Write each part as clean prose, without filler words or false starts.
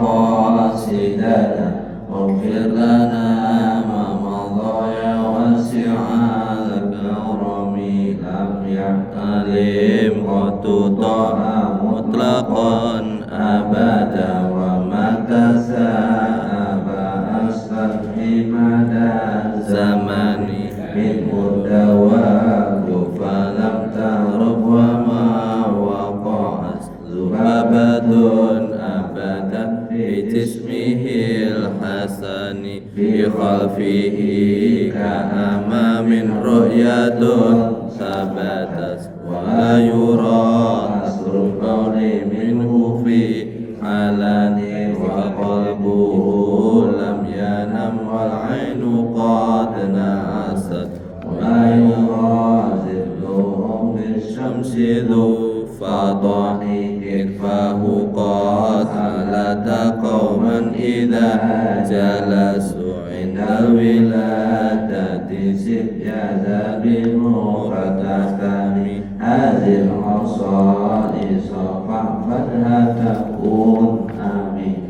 مقاصدنا واغفر لنا ما مضى يا واسع الكرم لم يحتلم قد طاع مطلقا أبدا ومتى ساب أسلم في مدى الزمن منه الدواب فلم تهرب وما وقعت ذبابة أبدا في جسمه الحسن في خلفه كأمام رؤية ثبتت ولا يرى أثر القول منه في علن وقلبه لم ينم والعين قد نأست ولا يرى ظلهم بالشمس ذو فضح كتفه قد هلت قوما إذا جلسوا عند الولادة سجدا بنور تستمي هذه الخصائص فاحفظها تكون آمين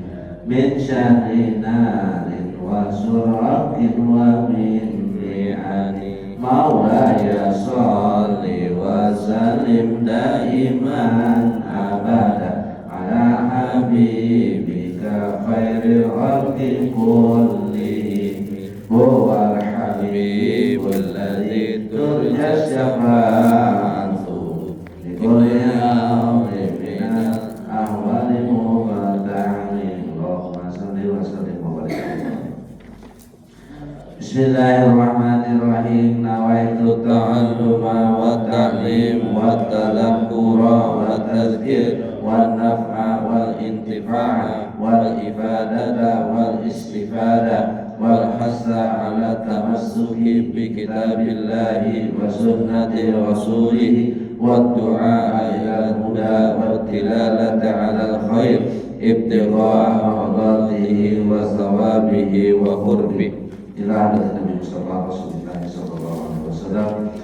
من شر نار وسرق ومن لعن مولاي صل وسلم دائما أبدا على حبيبك خير الخلق كلهم هو الحبيب الذي ترجى شفاعته لكل أمر من الأحوال مفتعل اللهم صل وسلم وبارك. Bismillahirrahmanirrahim. Nawaitu ta'alluma wa ta'lim wa tadhakkura wa tadhkir wa naf'a wal intifa'a wal ifadata wal istifada wal hasa ala tamassuki bi kitabillahi wa sunnati rasulih wa du'a ila al-huda wa tilalata ala al-khair ibtigha'a mardatihi wa thawabihi wa qurbihi ila hadratin Nabi Mustafa Rasulullah sallallahu alaihi wasallam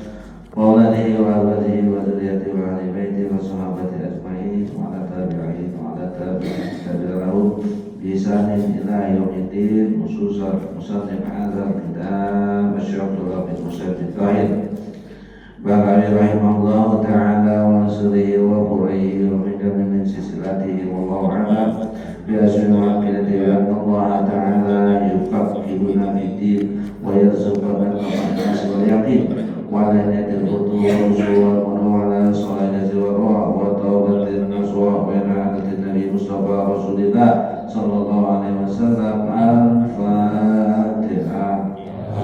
wa alihi wa alihi wa dzurriyyatihi wa ahli baiti wa sahabati ajma'in wa ala tabi'in wa ala tabi'in tabi'ahum bi ihsanin ila yaumiddin khususan musannif hadzal kitab Asy-Syaikh bin Musaddid Tahir Baqari rahimahullah ta'ala wa nasrihi wa quraihi wa min silsilatihi wallahu a'lam بأسر عقيدته أن الله تعالى يفقهنا في الدين ويرزقنا الناس واليقين وعلى نية الخطوة وعلى صلاة والروح وتوبة النصوح وإنعادة النبي مصطفى رسول الله صلى الله عليه وسلم الفاتحة.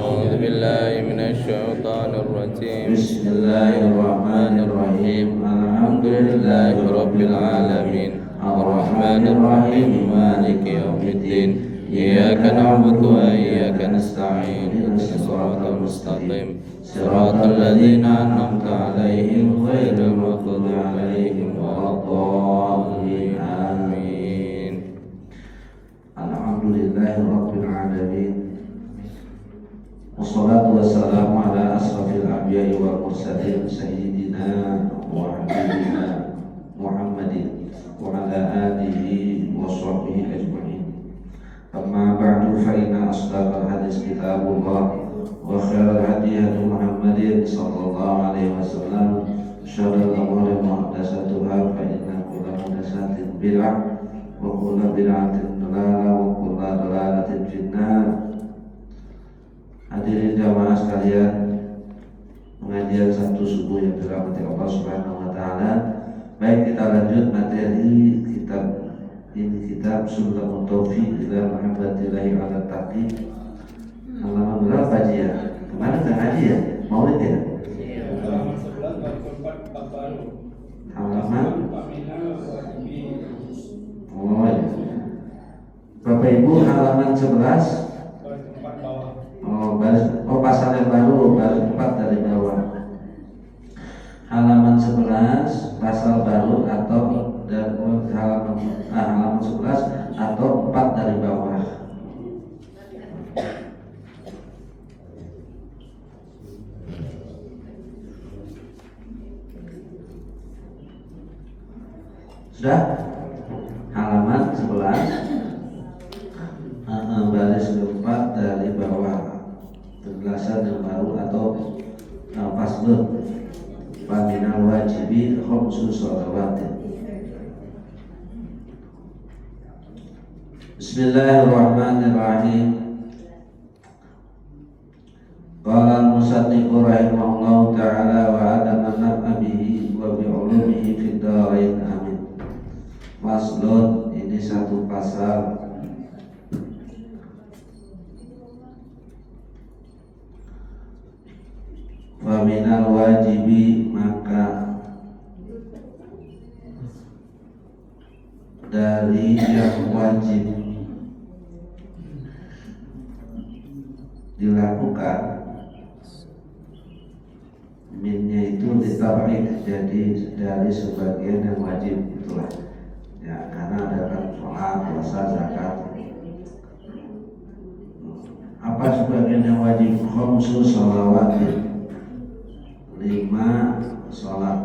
أعوذ بالله من الشيطان الرجيم. بسم الله الرحمن الرحيم. الحمد لله رب العالمين الرحمن الرحيم مالك يوم الدين إياك نعبد وإياك نستعين اهدنا الصراط المستقيم صراط الذين أنعمت عليهم غير المغضوب عليهم ولا الضالين آمين. الحمد لله رب العالمين والصلاة والسلام على أشرف الأنبياء والمرسلين سيدنا وحبيبنا محمد وعلى آله وصحبه أجمعين. أما بعد فإن أصدق الحديث كتاب الله وخير الهدي هدي محمد صلى الله عليه وسلم شر الأمور محدثاتها فإن كل محدثات بدعة وكل بدعة ضلالة وكل ضلالة في النار. Hadirin jamaah sekalian, pengajian Sabtu subuh yang dirahmati Allah Subhanahu wa taala. Baik, kita lanjut materi kitab ini, kitab Sulamut Taufiq ila Mahabbatillahi ala Taqi. Halaman berapa ya? Kemarin kan ngaji ya? Maulid ya? Halaman oh ya. Bapak Ibu, halaman 11. Pasal yang baru 4 dari bawah. Halaman 11 pasal baru atau dan halaman 11 atau 4 dari bawah. Sudah? Halaman 11 Bismillahirrahmanirrahim. Qala al-musannifu rahimahullahu ta'ala wa adama naf'a bihi wa bi'ulumihi fid dharain amin. Faslun, ini satu pasal. Wa minal wajibi, maka dari yang wajib dilakukan, minnya itu ditarik, jadi dari sebagian yang wajib itulah ya, karena ada kan sholat, puasa, zakat. Apa sebagian yang wajib? Khamsu shalawatin, 5 sholat,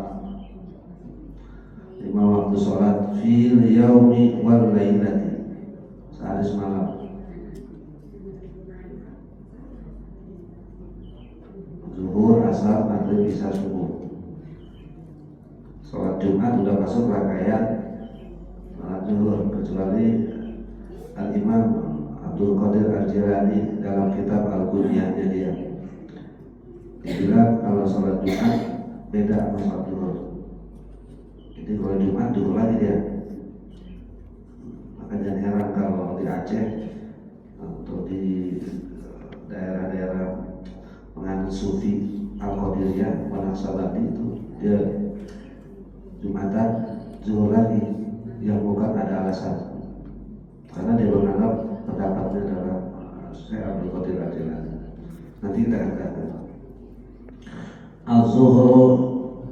5 waktu sholat, fil yaumi wal lailati, sehari semalam. Zuhur, asar, maghrib, isya, subuh. Sholat Jumat sudah masuk rangkaian sholat zuhur, kecuali Al-Imam Abdul Qadir Al-Jilani dalam kitab Al-Guniyahnya dia bilang kalau sholat Jumat beda sama sholat zuhur. Jadi kalau Jumat zuhur lagi dia. Maka jangan heran kalau di Aceh atau di daerah-daerah penganut sufi Al-Qadiriyah, Wanaksalati itu dia Jumatan zuhur lagi, yang bukan ada alasan, karena dia menganggap pendapatnya adalah Syekh Abdul Qadir Al-Jilani. Nanti kita katakan al-zuhur,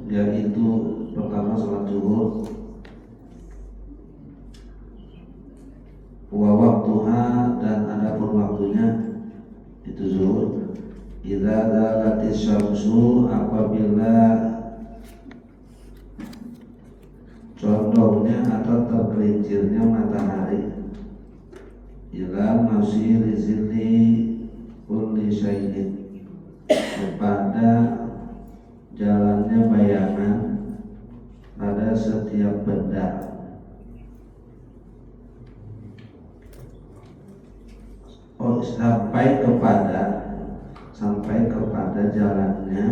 yaitu pertama sholat zuhur, wa waktuha, dan adapun waktunya itu zuhur, idza dzalatis syamsu, apabila condongnya atau tergelincirnya matahari, ila masiri zilli kulli syai'in, kepada jalannya bayangan pada setiap benda. Oh, sampai kepada jalannya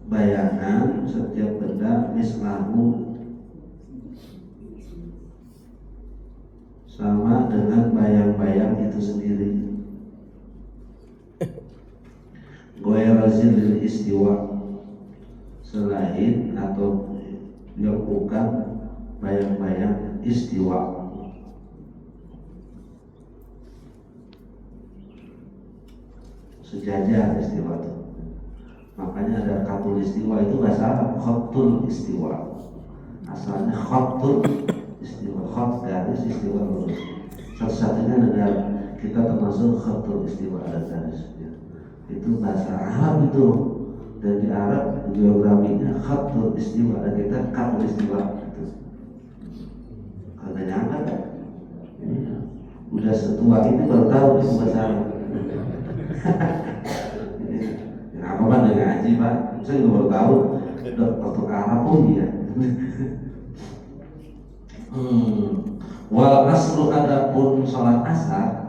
bayangan setiap benda, mislahu, sama dengan bayang-bayang itu sendiri. Goyrazil istiwa, selain atau yang bukan bayang-bayang istiwa. Sejajar istiwa itu. Makanya ada katul istiwa, itu bahasa Arab, khatul istiwa. Asalnya khatul istiwa, khat garis, istiwa lurus. Satu-satunya negara kita termasuk khatul istiwa, ada garisnya. Itu bahasa Arab itu. Dan di Arab geografinya khatul istiwa, dan kita katul istiwa gitu. Kagak nyangka kan? Ya. Udah setua ini baru tahu itu bahasa Arab. Yang apa kan udah ngaji Pak, saya juga baru tahu waktu Arab pun ya. Wal asru, adapun sholat asar,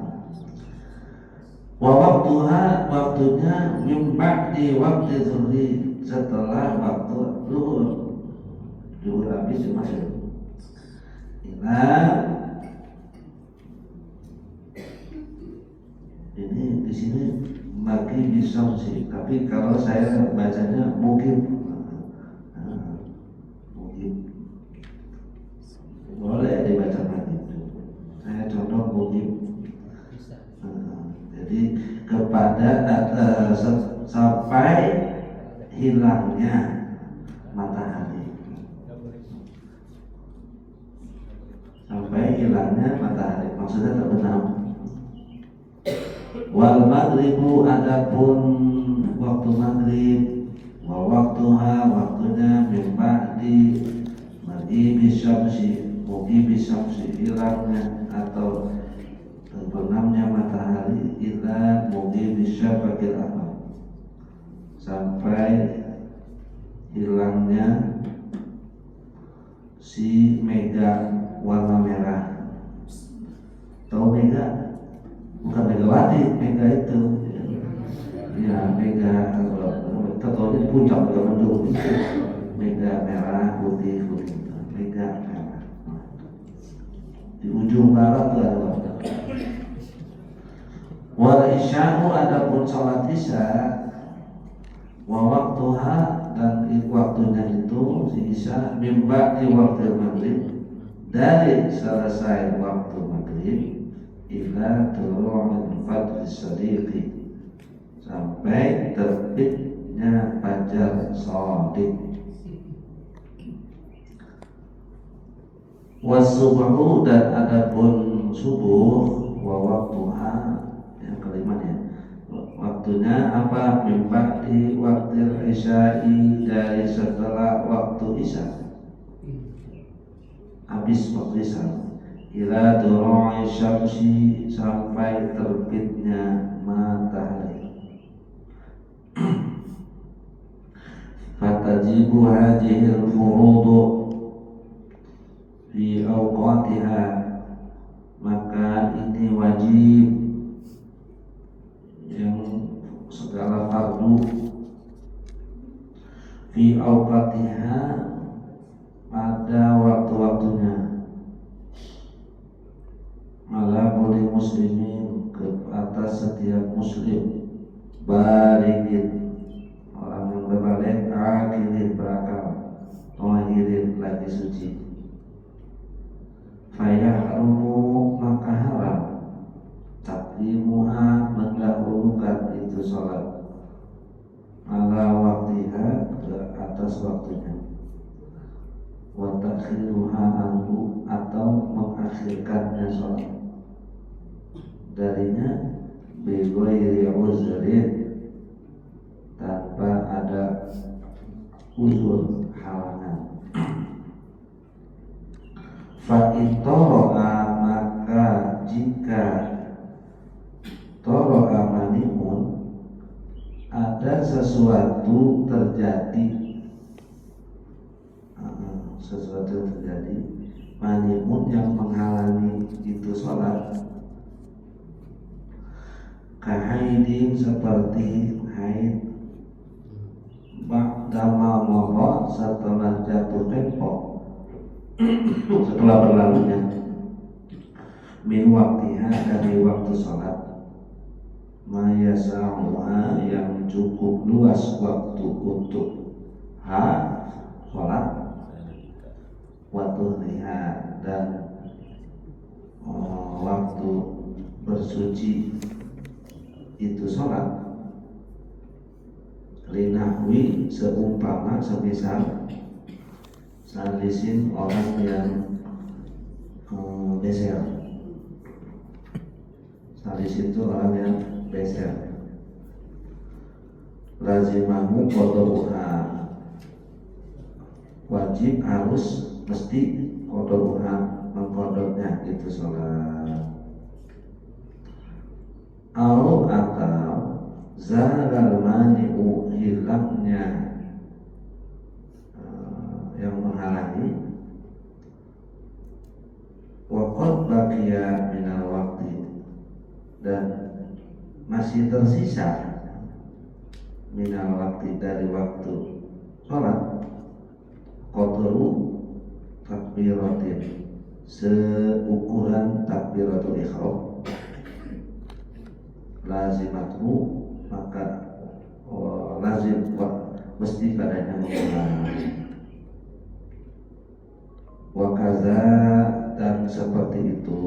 wa waktuha, waktunya min ba'di waktu zuhri, setelah waktu zuhur. Zuhur habis masuk. Ini di sini bagi bisa sih, tapi kalau saya bacanya mungkin boleh dibaca lagi. Saya contoh mungkin. Jadi kepada sampai hilangnya matahari, sampai hilangnya matahari, maksudnya terbenam. Wal maghribu, adapun waktu maghrib, wa waktuha, waktunya min ba'di maghibi syamsi, maghibi syamsi, hilangnya atau terbenamnya matahari, ila maghibi syafaqil ahmar, sampai hilangnya si mega warna merah. mega itu. Ya mega kalau di puncak juga mendung itu mega merah putih mega merah. Di ujung barat tuh ada waktu. Wal isya'u adapun salat isya wa waktuha dan waktunya itu si isya mimba di waktu maghrib dari selesai waktu maghrib ila tulu'il fajr shadiqi sampai terbitnya fajar shadiq. Wasubuhu dan adapun subuh wa waktuha yang kelima ya. Waktunya apa? Mimba di waktu isya'i dari setelah waktu isya. Habis waktu isya. Ila duru'i syamsi sampai terbitnya matahari. Fatajibu hadhil furudu fi awqatiha, maka ini wajib yang segala fardu fi awqatiha pada waktu-waktunya ala kulli muslimin ke atas setiap muslim balighin orang yang berbalik akilin berakal tahirin lagi suci fayahrumu maka haram takdimuha mendahulukan itu salat ala waktiha ke atas waktunya wa takhiruha anhu atau mengakhirkannya salat darinya bighairi uzrin tanpa ada uzur halangan. Fa in toro'a maka jika toro'a manimun ada sesuatu terjadi manimun yang menghalangi itu sholat kahaidin seperti haid ba'dama mohon setelah jatuh tempo setelah berlalunya min waktiha dari waktu sholat mayasa'uha yang cukup luas waktu untuk sholat waktu lihat dan waktu bersuci itu sholat linahwi seumpama semisal salisin orang yang beser. Salisin itu orang yang beser. Lazimahu qadruha wajib harus mesti qadruha mengqadurnya itu sholat. Atau zalal mani'u hilangnya yang menghalangi waqad baqiya minal waqti dan masih tersisa minal waqti dari waktu sholat qadru takbiratin seukuran takbiratul ihram lazimatmu maka lazim mesti padanya mengulang wakaza dan seperti itu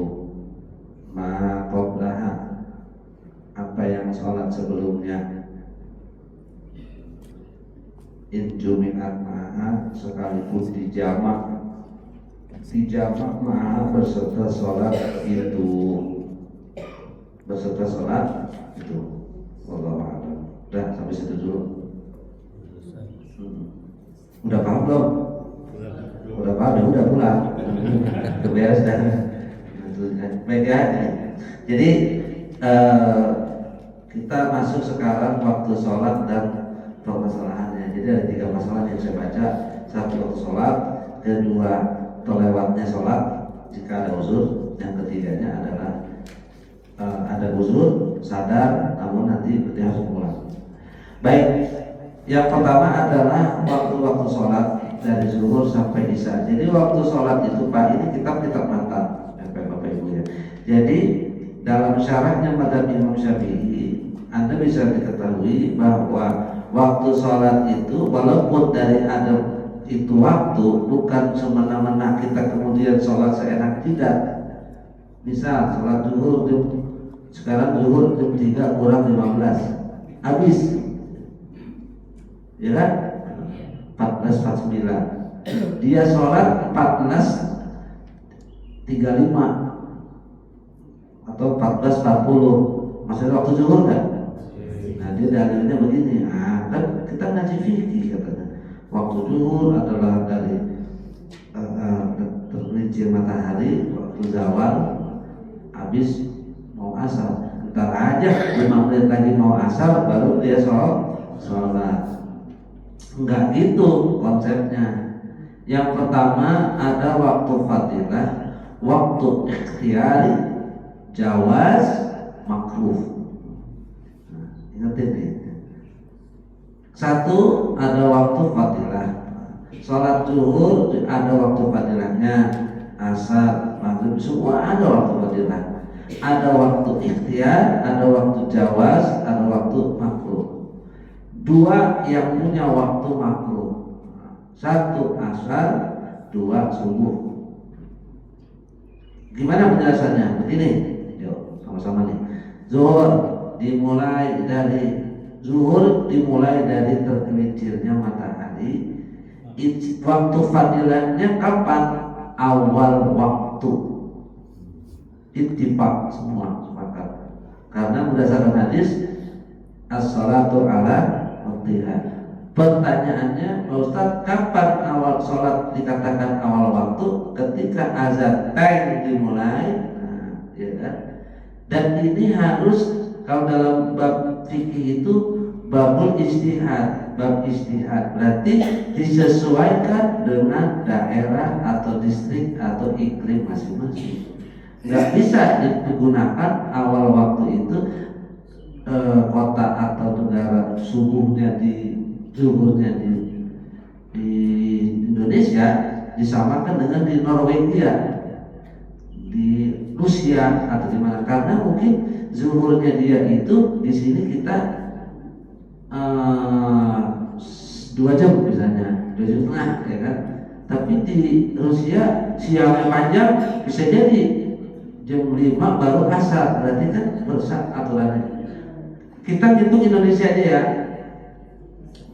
ma qablaha apa yang sholat sebelumnya in jumi'at ma'a sekalipun dijamak ma'a beserta sholat itu wallahu a'lam. Udah sampai situ dulu. Udah paham belum? Udah paham ya udah pulang. Beres dah. Baik ya. Jadi kita masuk sekarang waktu sholat dan permasalahannya. Jadi ada 3 masalah yang saya baca. 1 waktu sholat, 2 terlewatnya sholat jika ada uzur, yang ketiganya adalah ada ada uzur, sadar, namun nanti berarti harus pulang. Baik, yang pertama adalah waktu-waktu sholat dari zuhur sampai isya. Jadi waktu sholat itu Pak, ini kitab-kitab mata, Bapak Ibu ya. Jadi dalam syarahnya madzhab Imam Syafi'i, Anda bisa diketahui bahwa waktu sholat itu walaupun dari ada itu waktu, bukan semena-mena kita kemudian sholat seenak tidak. Misal sholat zuhur sekarang zuhur jam 3 kurang 15 habis, ya kan? 14.49 dia sholat 14.35 atau 14.40, maksudnya waktu zuhur kan? Nah dia dalilnya begini, kan kita ngaji fikih katanya waktu zuhur adalah dari tergelincir matahari, waktu zawal habis mau asar, ntar aja 5 menit lagi mau asar baru dia sholat. Enggak gitu konsepnya. Yang pertama ada waktu fadilah, waktu ikhtiyari, jawaz, makruh. Nah, ingetin nih. Satu ada waktu fadilah. Sholat zuhur ada waktu fadilahnya, asar, maghrib semua ada waktu fadilah. Ada waktu ikhtiar, ada waktu jawaz, ada waktu makruh. Dua yang punya waktu makruh, satu asar, dua subuh. Gimana penjelasannya? Begini, yuk sama-sama nih. Zuhur dimulai dari tergelincirnya matahari. Waktu fadilahnya kapan? Awal waktu. Ittifaq semua sepakat. Karena berdasarkan hadis as-salatu ala waktiha. Pertanyaannya, Pak Ustaz, kapan awal sholat dikatakan awal waktu? Ketika azan time dimulai, ya kan? Dan ini harus, kalau dalam bab fikih itu babul istihad, bab istihad berarti disesuaikan dengan daerah atau distrik atau iklim masing-masing. Nggak bisa digunakan awal waktu itu kota atau negara zuhurnya di Indonesia disamakan dengan di Norwegia, di Rusia atau di mana, karena mungkin zuhurnya dia itu di sini kita 2 jam misalnya, 2 jam setengah ya kan, tapi di Rusia siangnya panjang, bisa jadi jam 5 baru asar, berarti kan bersat aturannya. Kita hitung Indonesia aja ya.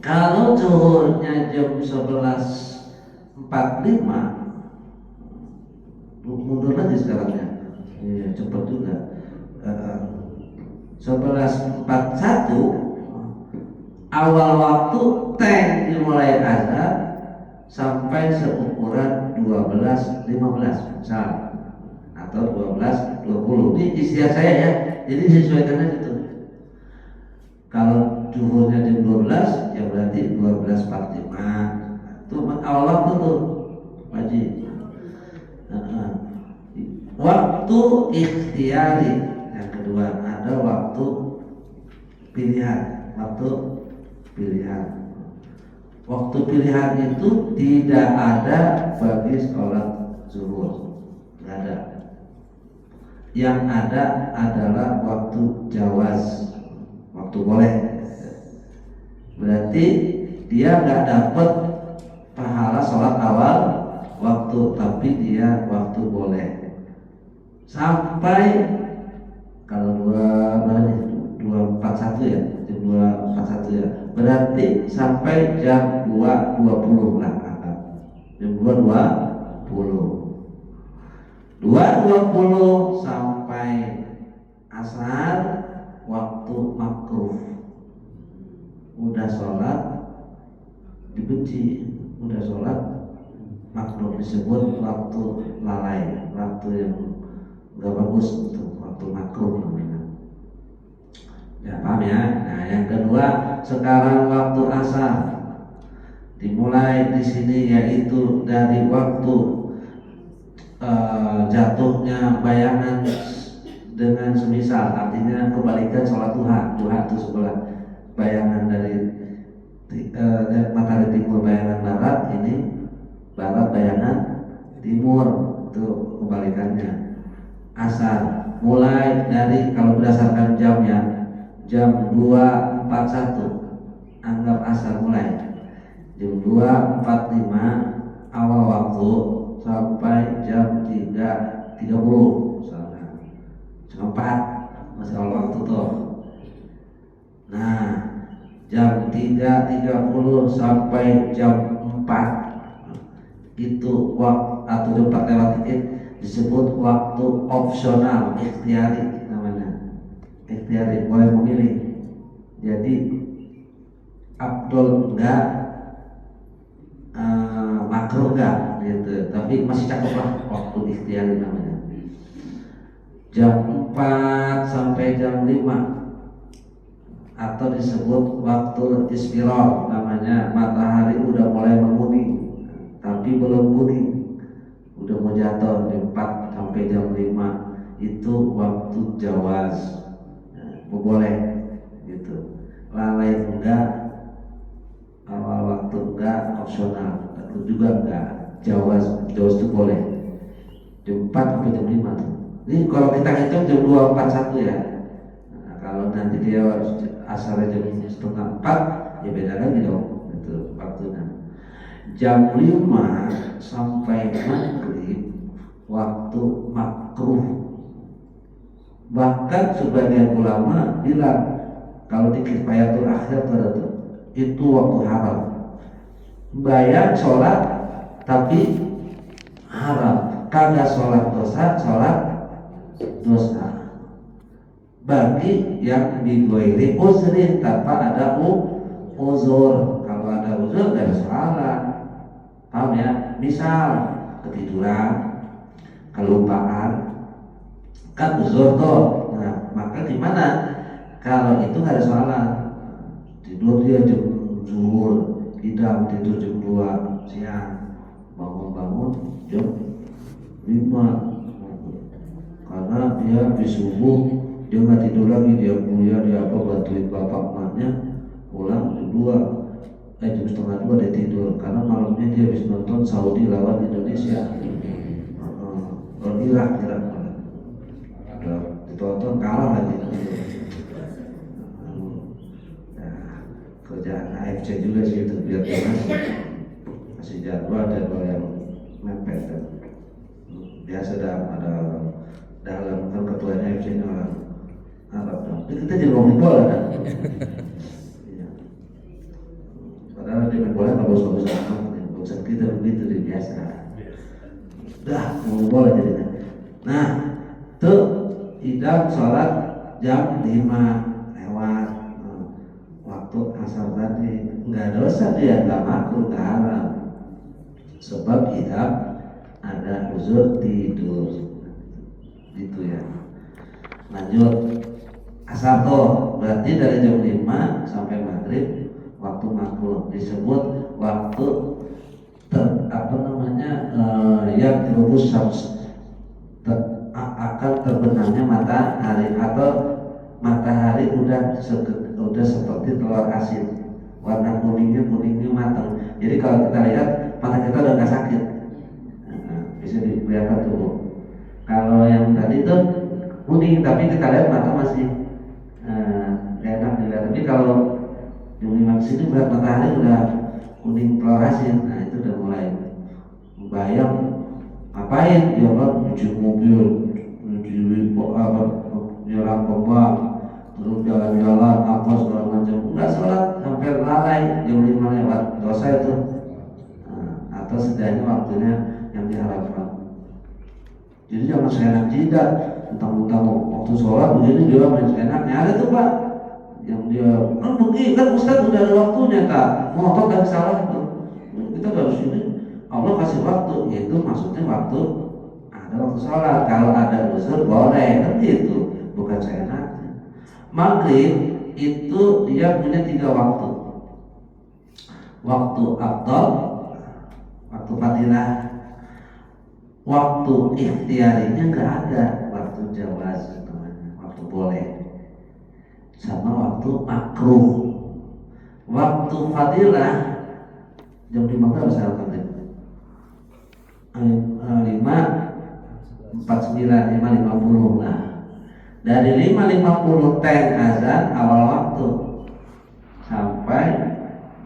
Kalau zuhurnya jam 11.45, mundur lagi sekarang ya. Iya, cepat juga. 11.41 awal waktu tank dimulai azan sampai seukuran 12.15 misal, atau 12.20. Ini istilah saya ya. Jadi sesuaikan aja tuh. Kalau zuhurnya jam 12 ya berarti 12.45. Itu awal waktu tuh, Haji. Waktu ikhtiari yang kedua, ada waktu pilihan. Waktu pilihan itu tidak ada bagi sholat zuhur, tidak ada. Yang ada adalah waktu jawaz, waktu boleh. Berarti dia nggak dapat pahala sholat awal waktu, tapi dia waktu boleh. Sampai kalau 2.41 ya, jam 2.41 ya, berarti sampai jam 2.20 lah, jam 2.20 sampai asar waktu makruh. Udah sholat dibenci, udah sholat makruh, disebut waktu lalai, waktu yang nggak bagus, untuk waktu makruh namanya. Ya paham ya. Nah yang kedua, sekarang waktu asar dimulai di sini, yaitu dari waktu jatuhnya bayangan dengan semisal, artinya kebalikan sholat duha. Duha itu sebelah bayangan dari matahari timur bayangan barat, ini barat bayangan timur, itu kebalikannya. Asar mulai dari, kalau berdasarkan jamnya, jam 2.41 anggap asar mulai jam 2.45 awal waktu sampai jam 3.30 misalnya, jam 4 masih awal waktu tuh. Nah, jam 3.30 sampai jam 4 itu waktu, atau jam 4 lewat dikit, disebut waktu opsional, ikhtiari namanya. Ikhtiari, boleh memilih. Jadi afdol enggak, makruh enggak gitu, tapi masih cakep lah waktu ikhtiari namanya. Jam 4 sampai jam 5 atau disebut waktu isfirar, namanya matahari udah mulai menguning tapi belum kuning, udah mau jatuh. Di 4 sampai jam 5 itu waktu jawaz, boleh gitu. Lalai enggak, awal waktu enggak, opsional itu juga enggak, jawaz itu boleh. Jam 4 sampai jam 5 tuh. Ini kalau kita hitung jam 2.41 ya. Nah, kalau nanti dia asalnya jam 3:30 ya beda lagi dong itu waktunya. Jam 5 sampai maghrib waktu makruh. Bahkan sebagian ulama bilang kalau di kifayatul akhir itu waktu haram. Bayar sholat tapi haram, kagak sholat dosa, sholat dosa. Bagi yang digoiri uzri, tanpa ada uzur. Kalau ada uzur gak ada salah. Paham ya? Misal ketiduran, kelupaan, kan uzur tuh. Nah, maka gimana? Kalau itu gak ada salah. Tidur dia jam zuhur, tidur jam 2 siang, bangun jam 5, karena dia habis subuh dia nggak tidur lagi, dia kuliah, dia apa, bantuin bapak emaknya, pulang jam 2, jam setengah 2 dia tidur, karena malamnya dia habis nonton Saudi lawan Indonesia, Irak udah ditonton kalah lagi. Kerjaan AFC juga sih itu, biar dia masih jadwal yang mepet. Biasa ada dalam, kan ketuanya AFC nya orang Arab dong. Kita jadi ngomongin bola kan. Iya. Padahal dia main bola nggak bagus-bagus amat, bagusan kita begitu dia biasa. Dah ngomongin bola jadinya. Nah, tuh idam sholat jam 5 lewat. Waktu asar tadi nggak dosa, dia nggak makruh, nggak haram, sebab idam ada uzur tidur gitu ya. Lanjut asar tuh berarti dari jam 5 sampai maghrib waktu makruh, disebut waktu yang terubus akan terbenamnya matahari, atau matahari udah seperti telur asin, warna kuningnya matang. Jadi kalau kita lihat mata kita udah nggak sakit, bisa dilihat tuh. Kalau yang tadi tuh kuning tapi kita lihat mata masih enak dilihat. Tapi kalau yang 5 sini berat matahari udah kuning telur asin, nah itu udah mulai bayang. Ngapain dia kan nyuci mobil, nyuci nyerang pompa, terus jalan-jalan apa segala macam, nggak sholat hampir lalai jam 5 lewat, dosa itu. Atau setidaknya waktunya yang diharapkan. Jadi jangan seenak jidat, tentang waktu sholat begini dia main seenaknya. Ada tuh Pak yang dia kan begini, kan Ustaz udah ada waktunya Kak, ngotot dan salah itu. Kita harus ini, Allah kasih waktu, itu maksudnya waktu ada waktu sholat. Kalau ada uzur boleh, kan gitu, bukan seenaknya. Maghrib itu dia punya 3 waktu. Waktu afdal, waktu fadilah, waktu ikhtiarinya nggak ada, waktu jawaz namanya. makruh. Waktu fadilah jam 5 berapa saya maghrib? 5:49, 5:50 lah. Dari 5:50 teng azan awal waktu sampai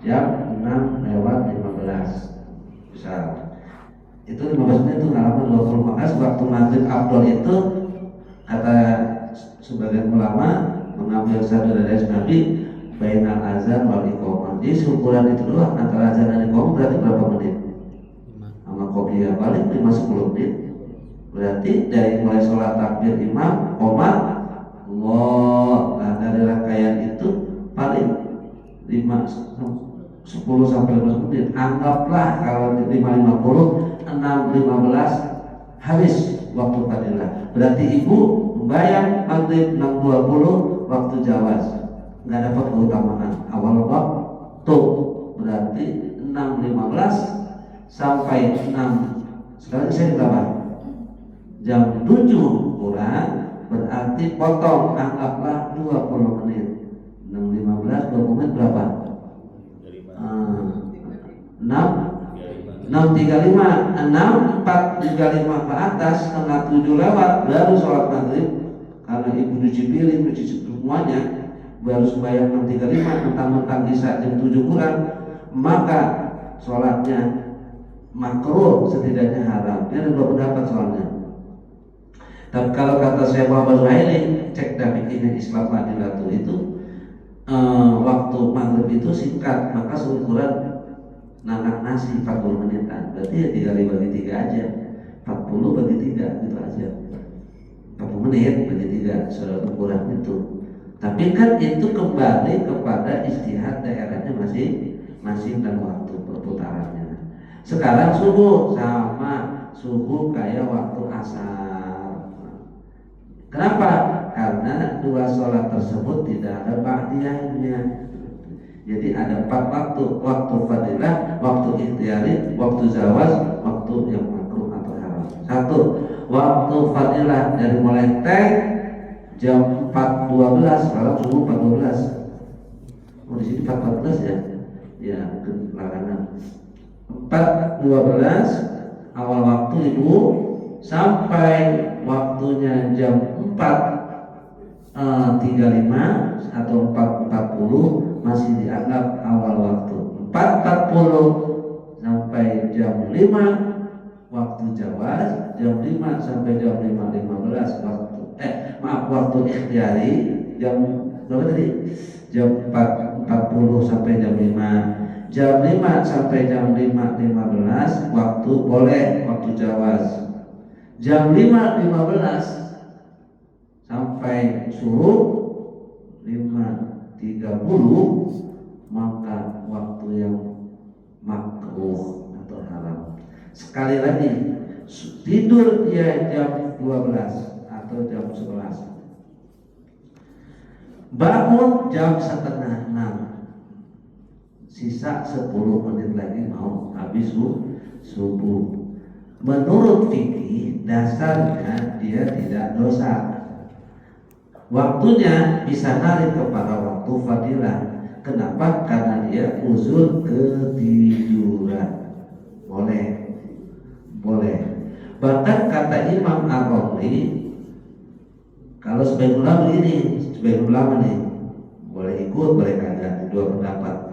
jam 6:15 misal. Itu 15 menit itu nggak lama, 20. Maka waktu maghrib afdol itu kata sebagian ulama mengambil satu dari Nabi bainal azan wal iqamah. Jadi seukuran itu doang antara azan dan iqamah berarti berapa menit? Sama qobliyah balik 5-10 menit. Berarti dari mulai sholat takbir imam, qomat, Allah. Nah dari rakaat itu paling 10 sampai 15 menit. Anggaplah kalau 5:50, 6:15 habis waktu fadilah. Berarti ibu membayang maghrib 6:20 waktu jawaz, nggak dapat keutamaan awal waktu. Berarti 6:15 sampai 6 sekarang saya berapa? Jam 7 kurang, berarti potong anggaplah 20 menit. 6:15 20 menit berapa? 6:35 6:4:35 ke atas, setengah 7 lewat baru sholat maghrib. Karena ibu cuci piring, cuci semuanya, baru sembahyang 6:35, mentang-mentang isya jam 7 kurang, maka sholatnya makruh, setidaknya haram. Ini ada dua pendapat soalnya. Tapi kalau kata saya Muhammad Zuhaili, cek dafiknya Islam Madinatu itu waktu maghrib itu singkat, maka seukuran nanak nasi 40 menitan. Berarti ya 3 bagi 3 aja, 40 bagi 3 gitu aja, 40 menit bagi 3 seukuran itu. Tapi kan itu kembali kepada istihad daerahnya masing-masing dan waktu perputarannya. Sekarang subuh sama, subuh kayak waktu asar. Kenapa? Karena dua sholat tersebut tidak ada ba'diyahnya. Jadi ada 4 waktu: waktu fadilah, waktu ikhtiyari, waktu zawaz, waktu yang makruh atau haram. 1. Waktu fadilah dari mulai teng jam 4.12, kalau subuh 4.12. Oh di sini 4.14 ya? Ya, larangan. 4.12 awal waktu ibu sampai waktunya jam 4.35 atau 4.40 masih dianggap awal waktu. 4.40 sampai jam 5 waktu jawaz, jam 5 sampai jam 5.15 waktu ikhtiyari, jam berapa tadi? Jam 4.40 sampai jam 5, jam 5 sampai jam 5.15 waktu boleh, waktu jawaz. Jam 5.15 sampai suruh 5.30 maka waktu yang makruh atau haram. Sekali lagi, tidur dia jam 12 atau jam 11, bangun jam 5:30, sisa 10 menit lagi mau habis subuh. Menurut fikih dasarnya dia tidak dosa. Waktunya bisa narik kepada waktu fadilah. Kenapa? Karena dia uzur ketiduran. Boleh. Bahkan kata Imam Ar-Romli, kalau sebagian ulama nih boleh ikut, boleh kagak, dua pendapat.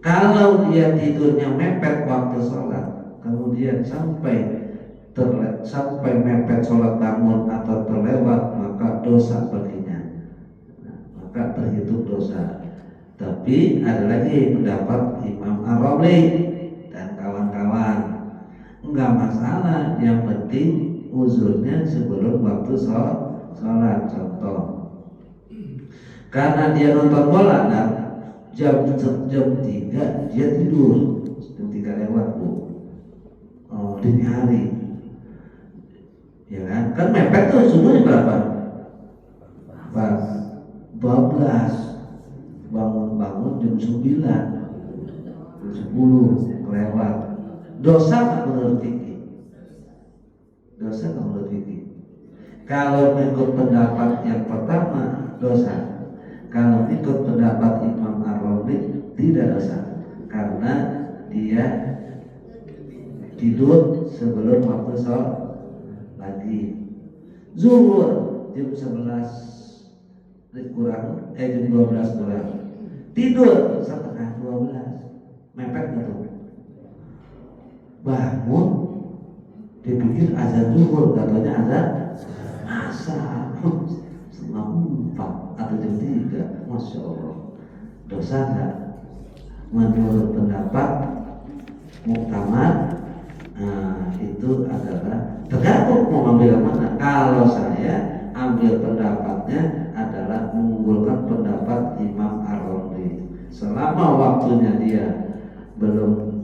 Kalau dia tidurnya mepet waktu sholat, kemudian sampai mepet sholat bangun atau terlewat, maka dosa baginya, maka terhitung dosa. Tapi ada lagi pendapat Imam Ar-Romli dan kawan-kawan, enggak masalah, yang penting uzurnya sebelum waktu sholat. Contoh, karena dia nonton bola kan, jam 3 dia tidur, jam 3 lewat dini hari, ya kan mepet tuh. Subuhnya berapa? 12, bangun jam 9, jam 10 kelewat. Dosa nggak menurut fikih? Dosa nggak menurut fikih? Kalau mengikut pendapat yang pertama dosa. Kalau ikut pendapat Imam Ar-Razi tidak dosa, karena dia tidur sebelum waktu sholat lagi. Zuhur jam 11 kurang, jam 12 kurang, tidur setengah 12, mepet nggak tuh? Bangun dipikir azan zuhur, katanya azan asar setengah 4 atau jam 3. Masya Allah, dosa nggak? Menurut pendapat muktamad, itu adalah tergantung mau ambil yang mana. Kalau saya ambil pendapatnya adalah mengunggulkan pendapat Imam Ar-Razi. Selama waktunya dia belum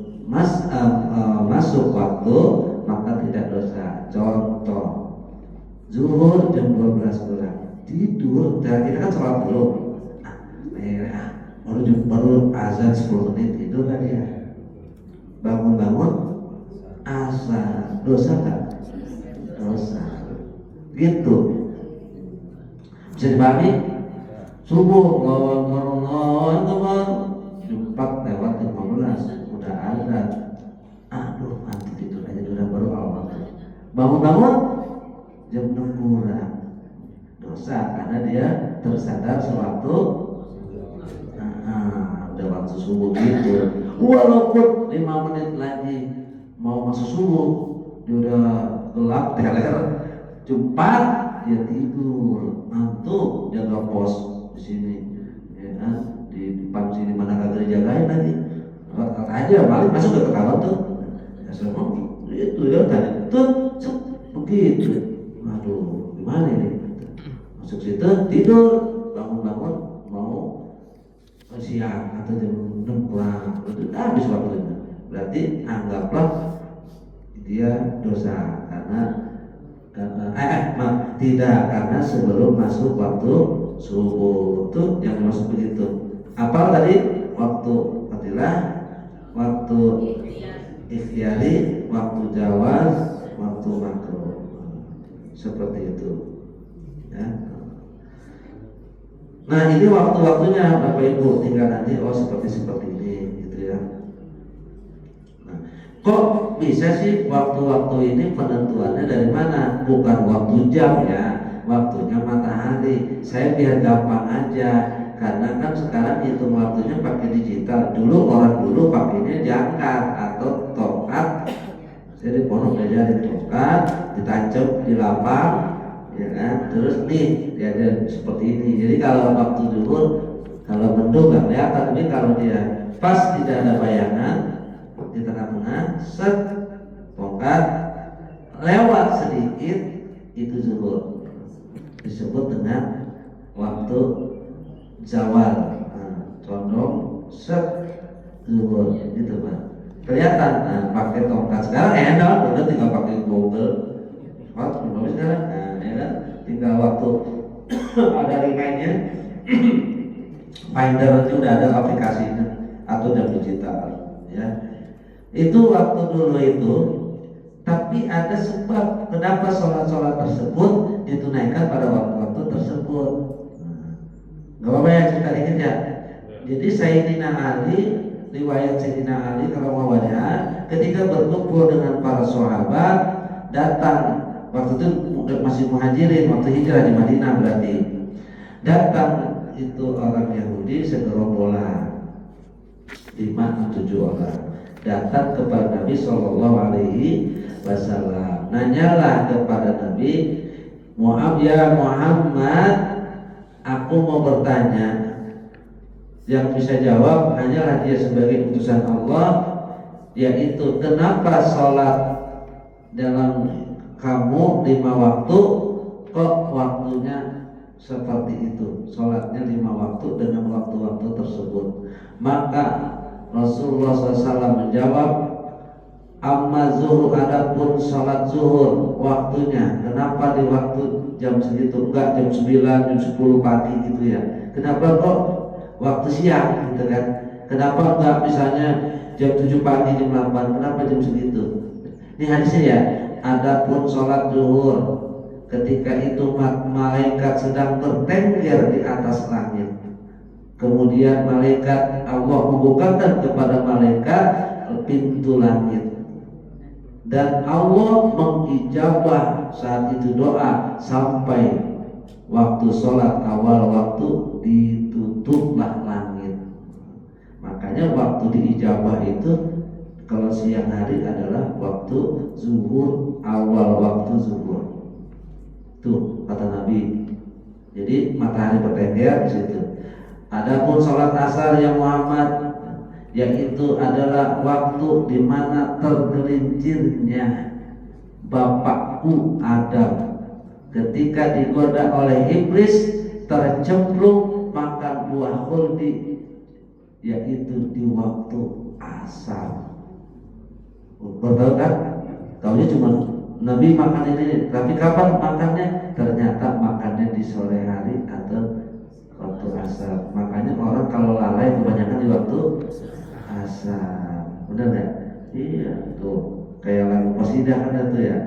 masuk waktu, maka tidak dosa. Contoh, zuhur jam 12 kurang, tidur, kita kan sholat dulu, baru azan 10 menit, tidur kan ya, bangun asar, dosa kan? Dosa. Gitu. Bisa dipahami? Subuh ngawang 4:15 udah azan. Aduh, nanti tidur aja udah baru awal. Bangun jam 6 kurang. Dosa karena dia tersadar sewaktu udah waktu subuh gitu. Walaupun 5 menit lagi mau masuk subuh, dia udah gelap teler, cepat dia tidur, ngantuk, jaga pos di sini, ya kan? Di depan sini mana kagak dijagain lagi, aja balik masuk ke kamar tuh, ya semua itu ya tadi tuh begitu, aduh gimana ini, masuk situ tidur, bangun mau siang atau jam 6 kurang, itu habis waktunya. Berarti anggaplah dia dosa tidak, karena sebelum masuk waktu subuh itu yang masuk begitu. Apa tadi? Waktu fadilah, waktu ikhtiyari, waktu jawaz, waktu makruh, seperti itu ya. Nah, ini waktu-waktunya Bapak Ibu, tinggal nanti seperti ini gitu ya. Kok bisa sih waktu-waktu ini penentuannya dari mana? Bukan waktu jam ya, waktunya matahari. Saya biar gampang aja, karena kan sekarang hitung waktunya pakai digital. Orang dulu pakainya jangkar atau tongkat. Jadi pondok diajarin tongkat, ditancap di lapang, ya kan? Terus nih diajarin seperti ini. Jadi kalau waktu zuhur, kalau mendung nggak kelihatan, tapi kalau dia pas tidak ada bayangan di tengah-tengah, set tongkat lewat sedikit, itu zuhur, disebut dengan waktu zawal. Condong set zuhur gitu Pak, kelihatan. Pakai tongkat sekarang enak, udah tinggal pakai Google sekarang, ya kan? Tinggal waktu ada reminder Finder itu udah ada aplikasinya atau jam digital ya. Itu waktu dulu itu, tapi ada sebab kenapa sholat-sholat tersebut ditunaikan pada waktu-waktu tersebut. Gak apa-apa ya, cerita dikit ya. Jadi Sayyidina Ali, riwayat Sayyidina Ali karamawajah, ketika berkumpul dengan para sahabat, datang waktu itu masih muhajirin, waktu hijrah di Madinah berarti. Datang itu orang Yahudi segerombolan 5-7 orang, datang kepada Nabi Shallallahu Alaihi Wasallam, nanyalah kepada Nabi, ya Muhammad, aku mau bertanya. Yang bisa jawab hanyalah dia sebagai utusan Allah, yaitu kenapa sholat dalam kamu 5 waktu kok waktunya seperti itu, sholatnya 5 waktu dengan waktu-waktu tersebut. Maka Rasulullah SAW menjawab, amma zuhur, adapun sholat zuhur waktunya, kenapa di waktu jam segitu, enggak jam 9, jam 10 pagi gitu ya, kenapa kok waktu siang gitu kan, kenapa enggak misalnya jam 7 pagi, jam 8, kenapa jam segitu? Ini hadisnya ya, adapun sholat zuhur ketika itu malaikat sedang bertengger di atas langit, Kemudian malaikat Allah membukakan kepada malaikat pintu langit, dan Allah mengijabah saat itu doa sampai waktu sholat awal waktu ditutuplah langit. Makanya waktu diijabah itu kalau siang hari adalah waktu zuhur, awal waktu zuhur. Tuh kata Nabi. Jadi matahari bertengger di situ. Adapun sholat asar yang Muhammad, yaitu adalah waktu di mana tergelincirnya bapakku Adam ketika digoda oleh iblis, tercemplung makan buah khuldi, yaitu di waktu asar. Betul kan? Taunya cuma Nabi makan ini, tapi kapan makannya? Ternyata makannya di sore hari atau waktu asar. Makanya orang kalau lalai kebanyakan di waktu asar. Benar nggak? Iya tuh. Kayak lagu qasidah kan itu ya.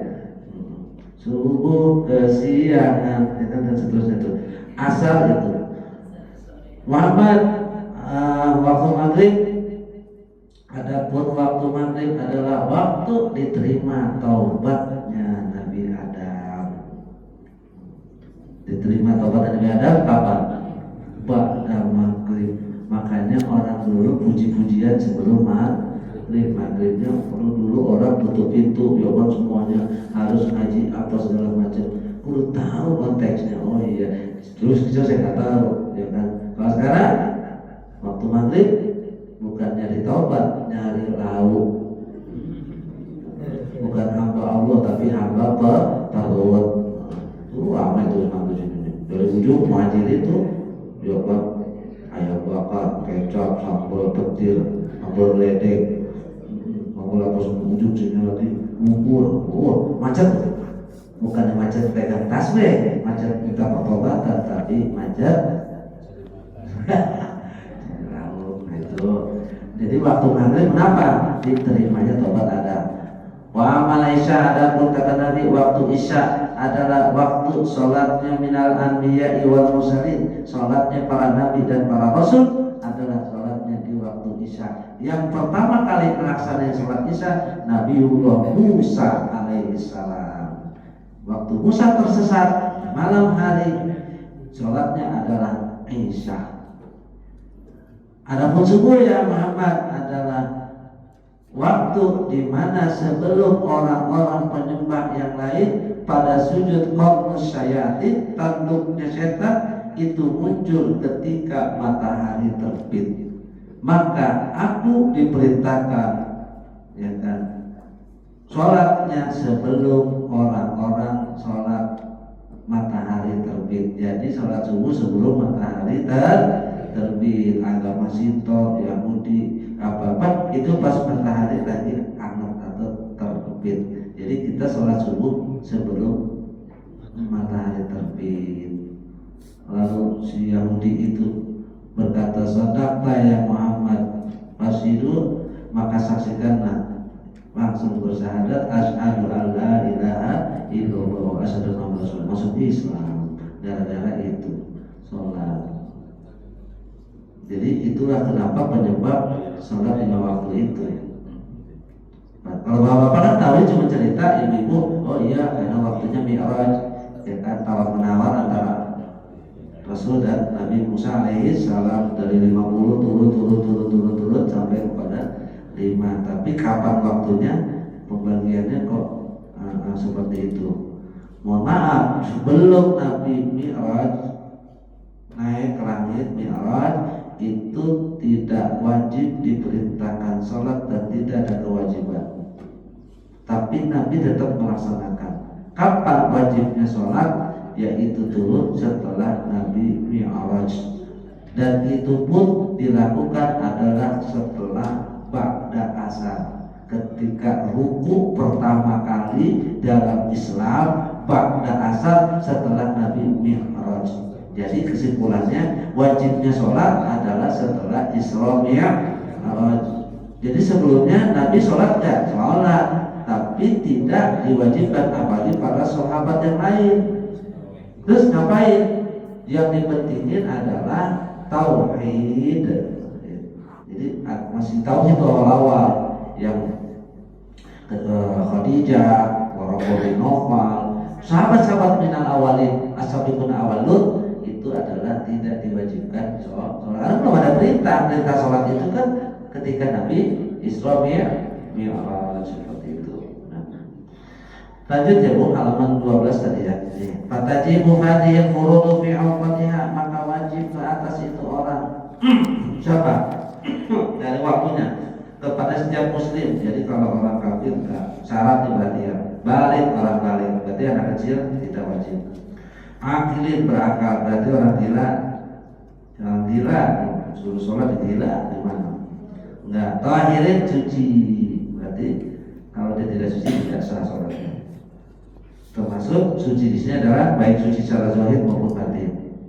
Subuh kesiangan dan seterusnya itu. Asar itu. Muhammad waktu maghrib. Adapun waktu maghrib adalah waktu diterima taubatnya Nabi Adam. Diterima taubat Nabi Adam kapan? Ba'da maghrib. Makanya orang dulu puji-pujian sebelum maghrib. Maghribnya perlu dulu orang tutup pintu, ya kan, semuanya harus ngaji apa segala macam. Perlu tahu konteksnya. Oh iya. Terus saya nggak tahu, ya kan. Kalau sekarang waktu maghrib bukan nyari taubat, nyari lauk. Bukan hamba Allah tapi hamba perbuat. Itu ramai tuh maghrib ini. Dari ujung muhajir itu ya kan, ayam bakar, kecap, sambal petir, sambal ledek, sambal apa semua ujung sini lagi bubur, macet. Bukan macet pegang tasbih, macet minta pertobatan, tapi macet. Itu. Jadi waktu maghrib kenapa diterimanya tobat Adam? Wa amal isya, adapun kata Nabi waktu isya adalah waktu sholatnya minal anbiya'i wal mursalin, sholatnya para nabi dan para rasul adalah sholatnya di waktu isya. Yang pertama kali melaksanakan sholat isya Nabiullah Musa alaihissalam. Waktu Musa tersesat malam hari, sholatnya adalah isya. Adapun subuh ya Muhammad adalah waktu di mana sebelum orang-orang penyembah yang lain pada sujud qamus syayatin, tanduknya setan itu muncul ketika matahari terbit. Maka aku diperintahkan, ya kan, sholatnya sebelum orang-orang sholat matahari terbit. Jadi sholat subuh sebelum matahari terbit. Agama Sinto, Yahudi, apa-apa itu pas matahari lagi hangat atau terbit. Jadi kita sholat subuh sebelum matahari terbit. Lalu si Yahudi itu berkata, "Sadaqta ya Muhammad, fasidu," maka saksikanlah, langsung bersyahadat, asyhadu alla ilaha illallah wa asyhadu anna Rasulullah, masuk Islam gara-gara itu sholat. Jadi itulah kenapa penyebab sholat lima waktu itu. Nah, kalau bapak-bapak kan tahu cuma cerita, ibu-ibu, oh iya karena waktunya Mi'raj, ya kan, tawar menawar antara Rasul dan Nabi Musa alaihi salam, dari 50 turun sampai kepada 5. Tapi kapan waktunya pembagiannya kok seperti itu? Mohon maaf, sebelum Nabi Mi'raj naik ke langit Mi'raj itu tidak wajib diperintahkan sholat dan tidak ada kewajiban. Tapi Nabi tetap melaksanakan. Kapan wajibnya sholat? Yaitu dulu setelah Nabi Mi'raj. Dan itu pun dilakukan adalah setelah ba'da asar. Ketika ruku pertama kali dalam Islam ba'da asar setelah Nabi Mi'raj. Jadi kesimpulannya wajibnya sholat adalah setelah Isra Mi'raj. Jadi sebelumnya Nabi sholat tidak sholat, tapi tidak diwajibkan, apalagi para sahabat yang lain. Terus ngapain? Yang dipentingin adalah tauhid. Jadi masih tauhid itu awal-awal yang Khadijah, Waraqah bin Nawfal, sahabat-sahabat minal awalin, as-sabiqun awalun, itu adalah tidak diwajibkan sholat. Karena belum ada perintah sholat itu kan ketika Nabi Isra Mi'raj seperti itu. Nah, lanjut ya Bu, halaman 12 tadi ya. Fatajibu hadhil furudu fi awqatiha, maka wajib ke atas itu orang siapa? Dari waktunya kepada setiap muslim. Jadi kalau orang kafir enggak, syarat berarti ya balik, orang balik, berarti anak kecil tidak wajib. Akilin, berakal, berarti orang gila suruh sholat gila gimana? Enggak. Tahirin, suci, berarti kalau dia tidak suci tidak sah sholatnya. Termasuk suci di sini adalah baik suci secara zahir maupun batin.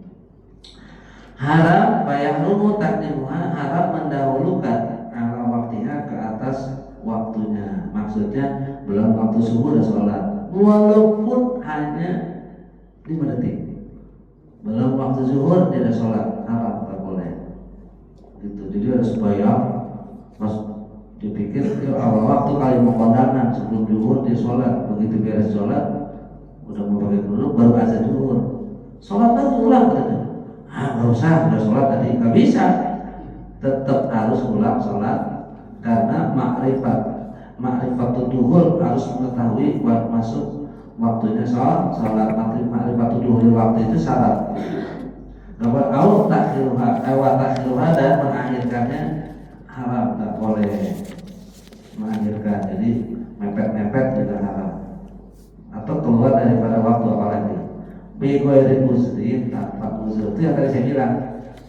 Haram bayahrumu takdimuha, haram mendahulukan ala waktiha ke atas waktunya. Maksudnya belum waktu subuh dan sholat, walaupun hanya 5 detik. Belum waktu zuhur tidak sholat, haram, tak boleh. Gitu. Jadi harus bayang, pas dipikir awal waktu kali mau kondangan sebelum zuhur dia sholat, begitu beres sholat udah mau pakai kerudung baru azan zuhur, sholat lagi ulang katanya. Nggak usah, udah sholat tadi, nggak bisa. Tetap harus ulang sholat karena ma'rifatul duhur harus mengetahui masuk waktunya sholat ma'rifatul duhur waktu itu syarat. Au takhiruha dan mengakhirkannya haram, tak boleh mengakhirkan. Jadi mepet-mepet juga haram. Atau keluar daripada waktu apalagi. Bighairi uzrin, tanpa uzur. Itu yang tadi saya bilang,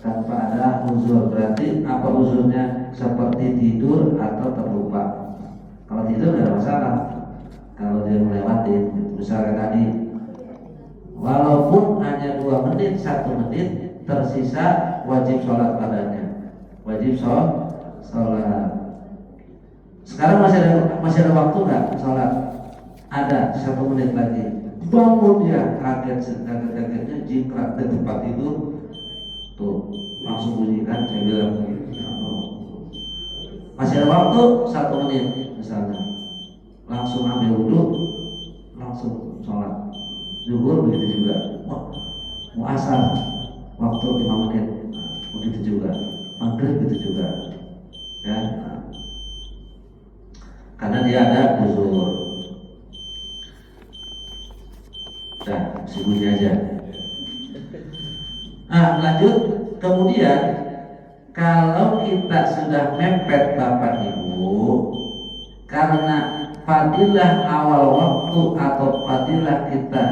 tanpa ada uzur. Berarti apa uzurnya? Seperti tidur atau terlupa. Kalau tidur tidak ada masalah. Kalau dia melewati, misalnya tadi, walaupun hanya 2 menit, 1 menit, tersisa wajib sholat padanya. Wajib sholat. Sekarang masih ada waktu nggak sholat? Ada 1 menit lagi. Bangun dia kagetnya jingkrak ke tempat tidur, tuh langsung bunyikan, saya bilang masih ada waktu 1 menit misalnya, langsung ambil wudhu, langsung sholat. Zuhur begitu juga. Wah, mau asar waktu 5 menit, begitu juga. Maghrib begitu juga, ya. Karena dia ada uzur. Nah, sebutnya aja. Lanjut. Kemudian kalau kita sudah mepet Bapak Ibu, karena fadilah awal waktu atau fadilah kita,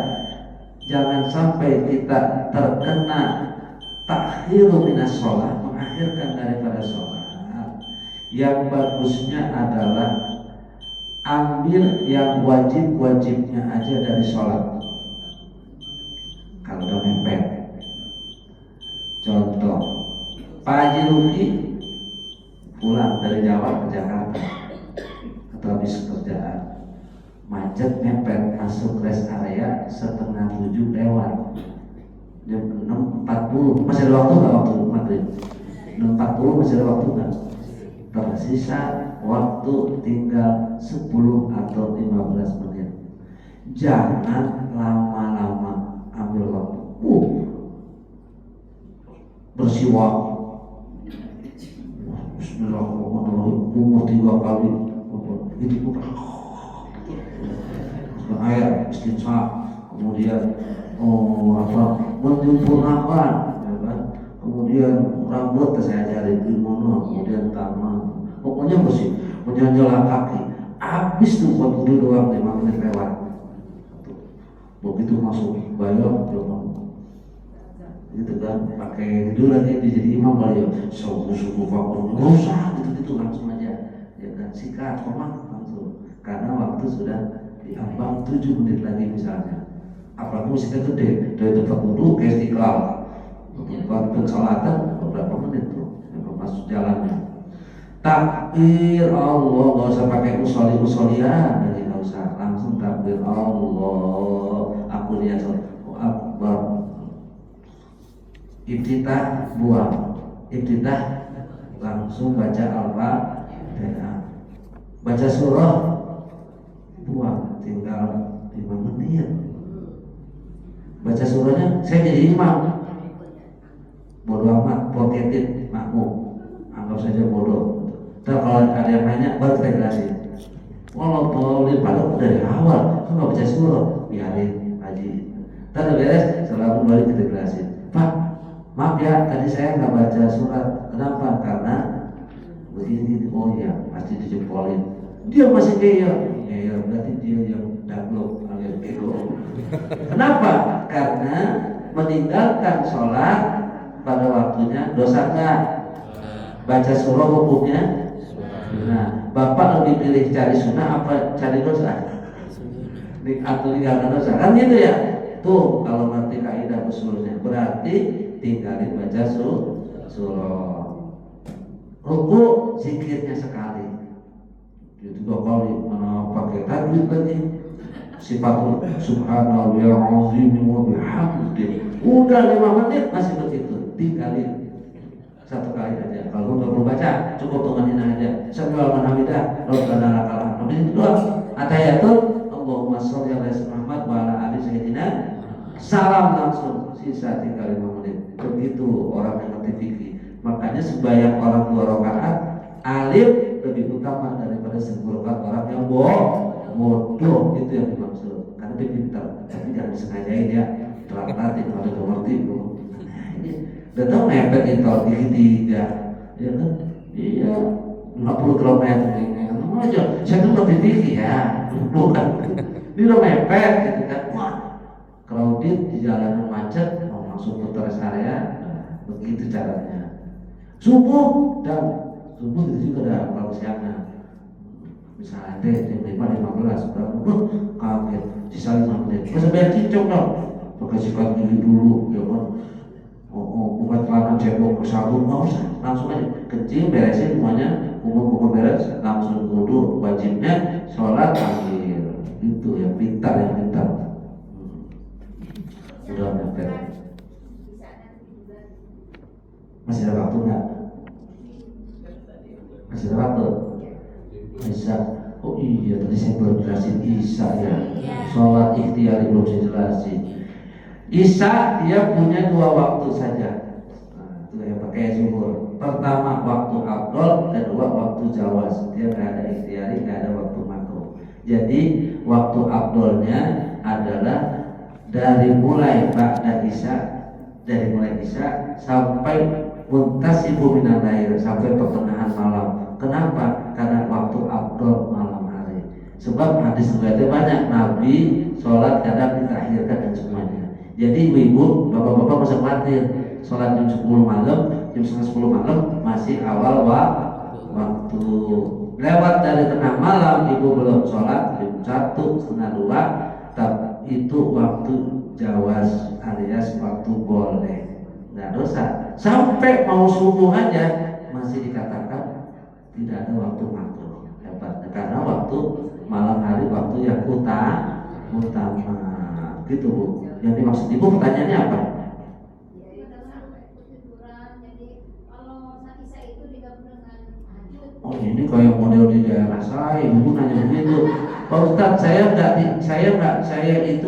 jangan sampai kita terkena takhiru minas sholat, mengakhirkan daripada sholat. Yang bagusnya adalah ambil yang wajib-wajibnya aja dari sholat. Kalau udah mepet, contoh Pak Haji Ruki pulang dari Jawa ke Jakarta atau habis kerjaan, macet mepet, masuk rest area 6:30 lewat, jam 6.40 masih ada waktu nggak? Waktu maghrib 6.40 masih ada waktu nggak? Tersisa waktu tinggal 10 atau 15 menit. Jangan lama-lama ambil waktu. Bersiwak. Bismillahirrahmanirrahim. Umur 3 kali. Itu pun air istinsak. Kemudian menyempurnakan, ya kan? Kemudian rambut saya cari kimono, kemudian tangan. Pokoknya bersih. Kemudian jalan kaki. Habis tuh buat wudhu doang 5 menit lewat. Begitu masuk bayar gitu kan, pakai itu lagi jadi imam kali ya, subuh faktor rusak gitu langsung aja, ya kan, sikat koma langsung, karena waktu sudah diambang 7 menit lagi misalnya. Apalagi musiknya gede dari tempat wudhu ke Istiqlal, tempat pensolatan beberapa menit tuh, masuk jalannya. Takbir Allah, nggak usah pakai usoli-usolian, jadi nggak usah, langsung takbir Allah. Aku lihat Akbar, Ibtidah buang, ibtidah langsung baca Al-Fatihah, baca surah buang, tinggal 5 menit. Baca surahnya saya jadi imam, bodoh amat, forget it, makmum, anggap saja bodoh. Ntar kalau ada yang nanya baru kita jelasin. Walau boleh padahal dari awal kok nggak baca surah, biarin haji. Ntar udah beres, setelah balik kita jelasin. Pak, maaf ya, tadi saya nggak baca surat. Kenapa? Karena begini. Oh ya, pasti dijempolin. Dia masih ya berarti dia yang dablok alias bego. Kenapa? Karena meninggalkan sholat pada waktunya dosa enggak? Baca surah hukumnya. Nah, Bapak lebih pilih cari sunnah apa cari dosa? Atau tinggalkan dosa? Kan gitu ya? Tuh kalau nanti kaidah usulnya berarti tinggalin baca surah. Ruku zikirnya sekali. Itu 2 kali, mana pakai tajwid lagi. Sifatul subhanallahil azim wa bihamdihi. Udah 5 menit masih begitu. Tinggalin 1 kali aja. Kalau nggak perlu baca, cukup tungganin aja. Sami'allahu hamidah, rabbana lakal hamd. Itu doang. Atahiyatul Allahumma sholli ala Muhammad wa ala ali sayyidina. Salam langsung. Sisa tinggal 5 menit. Begitu orang yang ngerti fikih. Makanya sembahyang orang 2 rakaat alif lebih utama daripada 10 rakaat orang yang bodoh. Itu yang dimaksud. Karena dia pintar, tapi jangan disengajain ya. Terlatih kalau udah ngerti tuh. Udah tau mepet itu tiga, ya kan? Iya, 50 km aja. Saya tuh lebih tinggi ya, bukan? Ini udah mepet gitu kan? Wah, crowded di jalanan macet, mau masuk ke rest area, begitu caranya. Subuh itu juga ada kalau siangnya. Misalnya jam 5.15 kaget, sisa 5 menit. Masa bayar cincong dong? Pakai sikat gigi dulu, ya kan? Bukan celana cebok ke sabun, nggak usah, langsung aja kencing, beresin semuanya, kumur beres, langsung wudu. Wajibnya sholat akhir. Itu yang pintar. Udah mepet. Masih ada waktu nggak? Masih ada waktu? Bisa. Oh iya, tadi saya belum jelasin Isya ya. Sholat ikhtiar belum saya jelasin. Isya dia punya 2 waktu saja. Nah, itu yang pakai zuhur. Pertama waktu afdol, kedua waktu jawas. Dia nggak ada ikhtiari, nggak ada waktu makruh. Jadi waktu afdolnya adalah dari mulai ba'da Isya, sampai muntasibu minan lail, sampai pertengahan malam. Kenapa? Karena waktu afdol malam hari. Sebab hadis riwayatnya banyak, Nabi sholat kadang ditakhirkan dan semuanya. Jadi ibu, bapak-bapak masa khawatir sholat jam 10 malam, jam setengah 10 malam masih awal waktu. Lewat dari tengah malam ibu belum sholat, jam 1, setengah 2, tapi itu waktu jawas alias waktu boleh, nggak dosa. Sampai mau subuh aja masih dikatakan tidak ada waktu makruh. Hebatnya karena waktu malam hari waktu yang utama. Gitu Bu. Yang dimaksud Ibu pertanyaannya apa? Oh ini kayak model di daerah saya, Ibu nanya begitu. Pak Ustadz, saya itu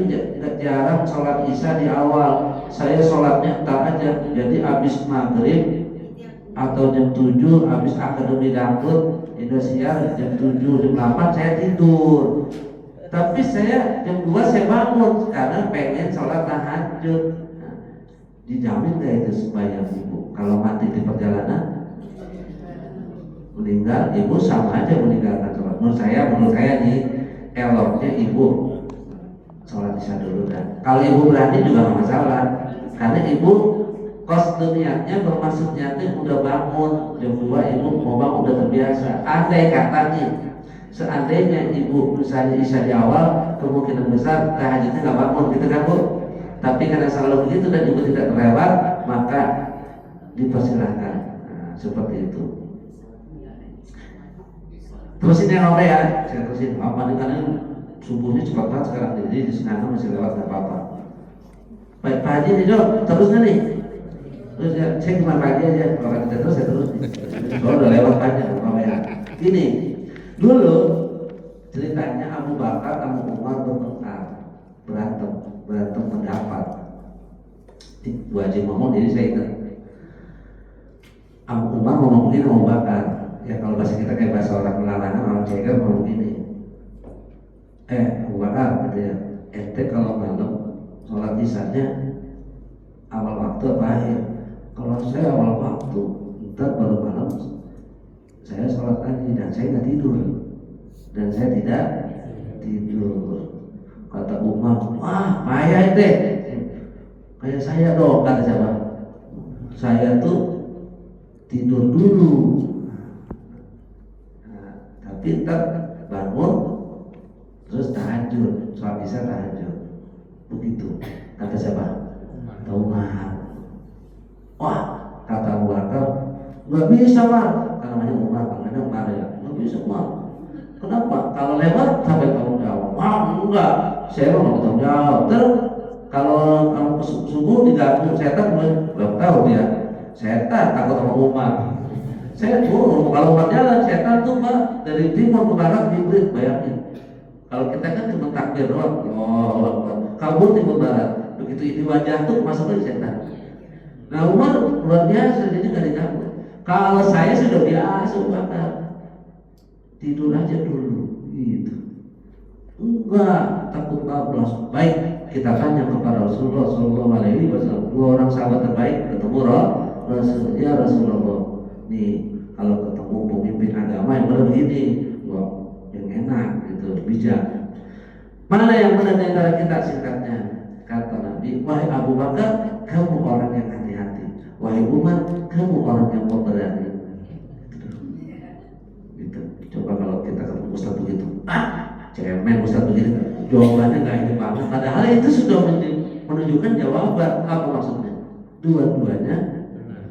jarang sholat Isya di awal. Saya sholatnya entar aja. Jadi habis maghrib atau jam 7 habis akademi dangdut Indosiar jam 7 jam 8 saya tidur. Tapi saya jam 2 saya bangun karena pengen sholat tahajud. Nah, dijamin gak itu supaya Ibu kalau mati di perjalanan meninggal, Ibu sama aja meninggalkan sholat. Menurut saya nih eloknya Ibu sholat Isya dulu dan kalau Ibu berani juga gak masalah, karena Ibu kos niatnya bermaksud niatnya udah bangun jam 2 Ibu mau bangun udah terbiasa. Andai katanya seandainya Ibu misalnya Isya di awal, kemungkinan besar tahajudnya nggak bangun gitu kan Bu. Tapi karena selalu begitu dan Ibu tidak terlewat, maka dipersilahkan. Nah, seperti itu. Terusin yang apa ya? Saya terusin. Apa nih karena subuhnya cepat banget sekarang, jadi di sana masih lewat nggak apa-apa. Baik Pak Haji nih dong, terus nih. Terus ya, saya cuma pagi aja, kalau kita terus saya terus. Soalnya udah lewat banyak ya. Gini, dulu ceritanya Abu Bakar sama Umar bertengkar, berantem pendapat. Bu Haji ngomong, jadi saya ingat Abu Umar ngomong begini Abu Bakar. Ya kalau bahasa kita kayak bahasa orang larangan, orang ceger ngomong begini. Abu Bakar gitu ya. Ente kalau malam sholat isanya awal waktu apa akhir? Kalau saya awal waktu, ntar baru malam saya sholat lagi dan saya nggak tidur, dan saya tidak tidur. Kata Umar, wah payah deh, kayak saya dong, kata siapa? Saya tuh tidur dulu, tapi ntar bangun terus tahajud, sholat isya tahajud, begitu. Kata siapa? Kata Umar. Wah, kata Abu Bakar, nggak bisa Mar, kan namanya Umar, namanya Umar ya, nggak bisa Mar. Kenapa? Kalau lewat sampai tanggung jawab. Wah, enggak, saya mau tanggung jawab. Terus kalau kamu subuh diganggu setan, belum tahu dia. Setan takut sama Umar. Saya turun, kalau Umar jalan, setan tuh Pak dari timur ke barat hibrid, bayangin. Kalau kita kan cuma takbir doang, kabur timur barat. Begitu ini wajah tuh masuk lagi setan. Nah Umar luar biasa, jadi gak diganggu. Kalau saya sudah biasa Bakar, tidur aja dulu gitu. Enggak, takut bablas. Baik, kita tanya kepada Rasulullah SAW. Dua orang sahabat terbaik ketemu Rasul, ya Rasulullah. Nih kalau ketemu pemimpin agama yang benar begini, wah yang enak gitu, bijak. Mana yang benar di antara kita? Singkatnya kata Nabi, wahai Abu Bakar, kamu orang yang hati-hati. Wahai Umar, kamu orang yang pemberani. Gitu. Coba kalau kita ketemu Ustaz begitu, cemen Ustaz begitu, jawabannya nggak ini banget. Padahal itu sudah menunjukkan jawaban. Apa maksudnya? Dua-duanya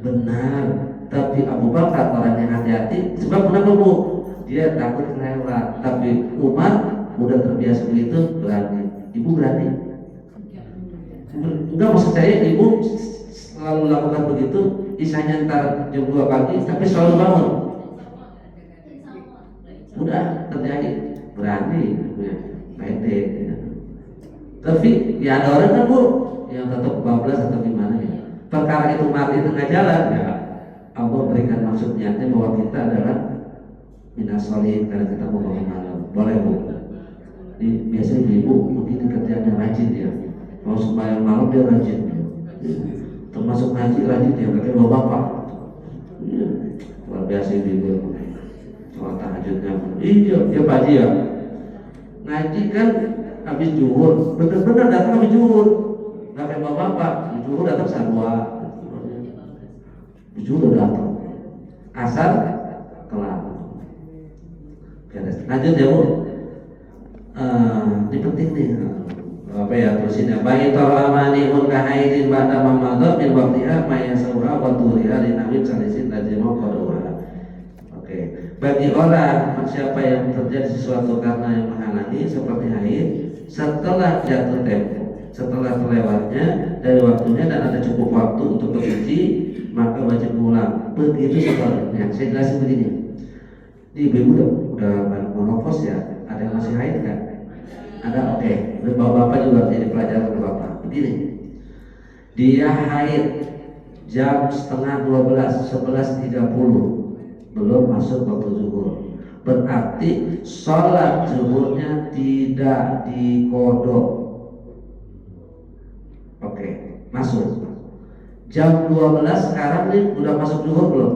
benar. Tapi Abu Bakar orang yang hati-hati. Sebab kenapa Bu? Dia takut kelewat. Tapi Umar udah terbiasa begitu, berani. Ibu berani? Enggak, maksud saya ibu selalu lakukan begitu. Isanya ntar jam 2 pagi, tapi selalu bangun. Udah terjadi, berani, pede. Tapi ya ada orang kan Bu yang tetap bablas atau gimana ya. Perkara itu mati tengah jalan ya. Allah berikan maksud niatnya bahwa kita adalah minas sholihin karena kita mau bangun malam. Boleh Bu. Ini biasanya ibu begini kerjanya rajin dia. Mau sembahyang malam dia rajin. Termasuk ngaji rajin dia, pakai bapak. Luar biasa ibu. Soal tahajudnya. Iya, dia pagi ya. Ngaji kan habis zuhur, bener-bener datang habis zuhur. Gak kayak bapak. Zuhur datang sarwa. Zuhur datang. Asar kelar. Lanjut ya Bu. Ini penting nih. Apa ya terusinnya? Bayi tolamani unkahaidin pada mamadha min waktiha maya saura wa turiha linawin salisin tajimo kodoha. Oke. Bagi orang siapa yang terjadi sesuatu karena yang menghalangi seperti haid setelah jatuh tempo, setelah terlewatnya dari waktunya dan ada cukup waktu untuk bersuci, maka wajib pulang. Begitu sebenarnya. Saya jelasin begini. Di ibu udah menopause ya. Ada yang masih haid kan? Ada, oke. Bapak-bapak juga jadi pelajaran ke Bapak. Begini, dia haid jam setengah 12, 11.30, belum masuk waktu zuhur. Berarti sholat zuhurnya tidak dikodok. Oke, masuk. Jam 12 sekarang nih udah masuk zuhur belum?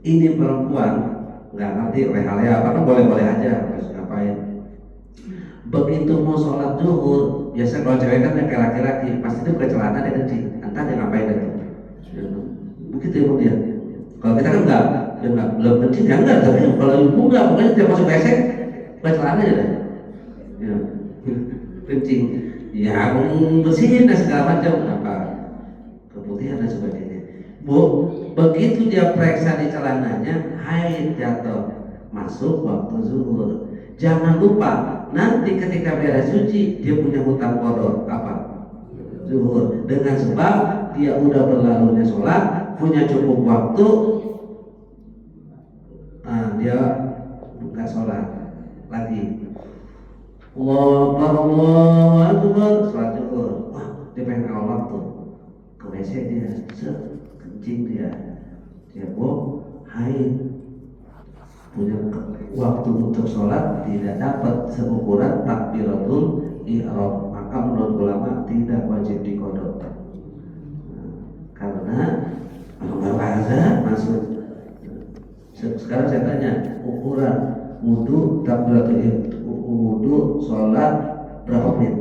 Ini perempuan nggak ngerti leha-leha apa kan boleh-boleh aja harus ngapain. Begitu mau sholat zuhur, biasa kalau cewek kan yang kayak laki-laki pasti dia buka celana dia kencing, entah dia ngapain itu. Begitu ya dia. Kalau kita kan enggak, dia enggak belum kencing ya enggak, tapi kalau ibu enggak, pokoknya dia masuk WC buka celana aja deh. Ya. Kencing, ya bersihin dan segala macam apa keputihan dan sebagainya. Bu, begitu dia periksa di celananya, haid jatuh, masuk waktu zuhur. Jangan lupa nanti ketika beres suci dia punya hutang kodok apa? zuhur, dengan sebab dia udah berlalunya sholat, punya cukup waktu, dia buka sholat lagi. Allahu Akbar, sholat zuhur. Wah, dia pengen awal waktu ke WC dia, kencing dia haid, punya waktu untuk sholat tidak dapat seukuran takbiratul ihram, maka menurut ulama tidak wajib diqodok. Karena baru azan masuk. Sekarang saya tanya, ukuran wudu takbiratul ihram, wudu sholat berapa menit?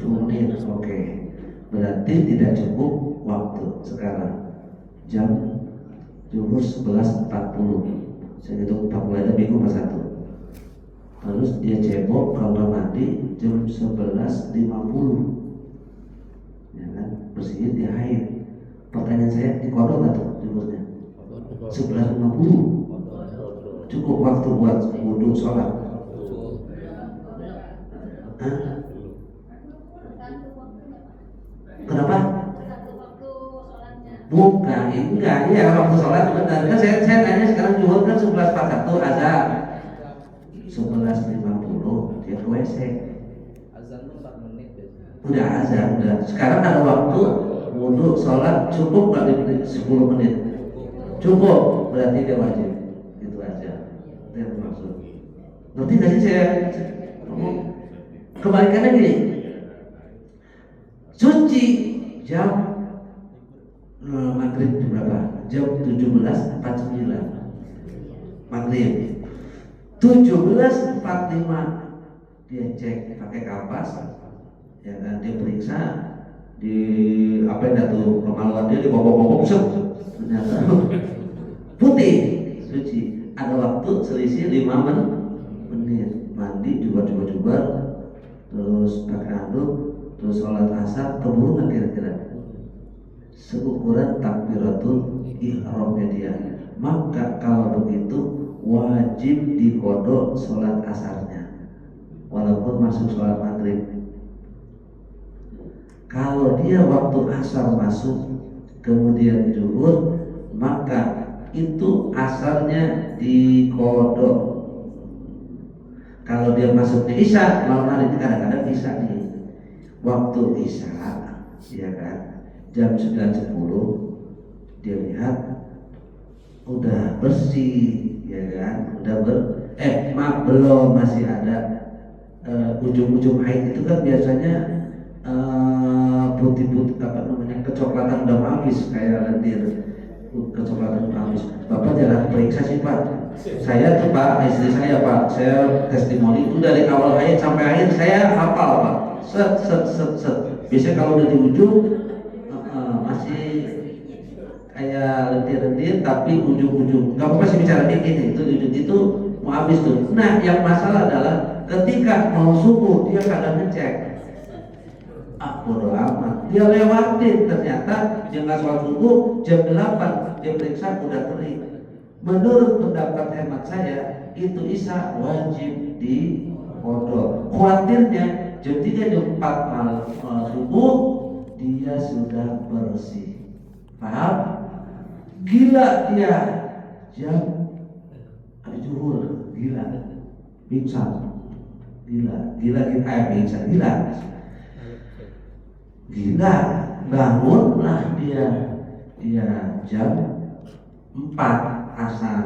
10 menit. Oke. Berarti tidak cukup waktu. Sekarang jam zuhur 11.40. Saya hitung 40 aja bingung pas 1. Terus dia cebok kamar mandi jam 11.50. Ya kan? Bersihin dia haid. Pertanyaan saya, dikodok nggak tuh zuhurnya? 11.50. Cukup waktu buat wudhu sholat? Hah? Kenapa? Bukan, enggak, ya waktu sholat benar. Kan saya tanya sekarang zuhur kan 11.41 azan. 11.50 dia ke WC. Azan 4 menit biasanya. Udah azan, udah. Sekarang ada waktu wudhu sholat cukup nggak 10 menit? Cukup, berarti dia wajib. Itu aja. Itu yang dimaksud. Ngerti nggak sih saya ngomong? Kebalikannya gini. Suci jam maghrib jam berapa? Jam 17.49 maghrib. 17.45 dia cek pakai kapas, ya kan, dia periksa di apa yang tuh kemaluan dia dibobok-bobok, ternyata putih, suci. Ada waktu selisih 5 menit. Mandi juga terus pakai handuk, terus sholat asar, keburu nggak kira-kira? Seukuran takbiratul ihramnya dia. Maka kalau begitu wajib diqodok sholat asarnya, walaupun masuk sholat maghrib. Kalau dia waktu asar masuk kemudian zuhur, maka itu asarnya diqodok. Kalau dia masuknya isya, malam hari ini kadang-kadang isya nih, waktu isya, ya kan, jam 9.10 dia lihat udah bersih, ya kan, udah belum, masih ada ujung-ujung haid itu kan biasanya putih-putih, apa namanya, kecoklatan udah habis kayak lendir, kecoklatan udah habis. Bapak jangan periksa sih Pak. Saya tuh Pak, istri saya Pak, saya testimoni itu dari awal haid sampai akhir saya hafal Pak. Set. Biasanya kalau udah di ujung masih kayak lendir-lendir, tapi ujung-ujung nggak apa-apa sih, bicara dikit itu ujung itu mau habis tuh. Nah, yang masalah adalah ketika mau subuh dia kadang ngecek, bodo amat, dia lewatin, ternyata dia nggak sholat subuh jam 8 dia periksa udah kering. Menurut pendapat hemat saya itu isya wajib diqodok. Khawatirnya jam 3 jam 4 malam subuh dia sudah bersih, paham? Gila dia jam habis zuhur, gila pingsan, gila pingsan, gila bangunlah dia jam 4 asar.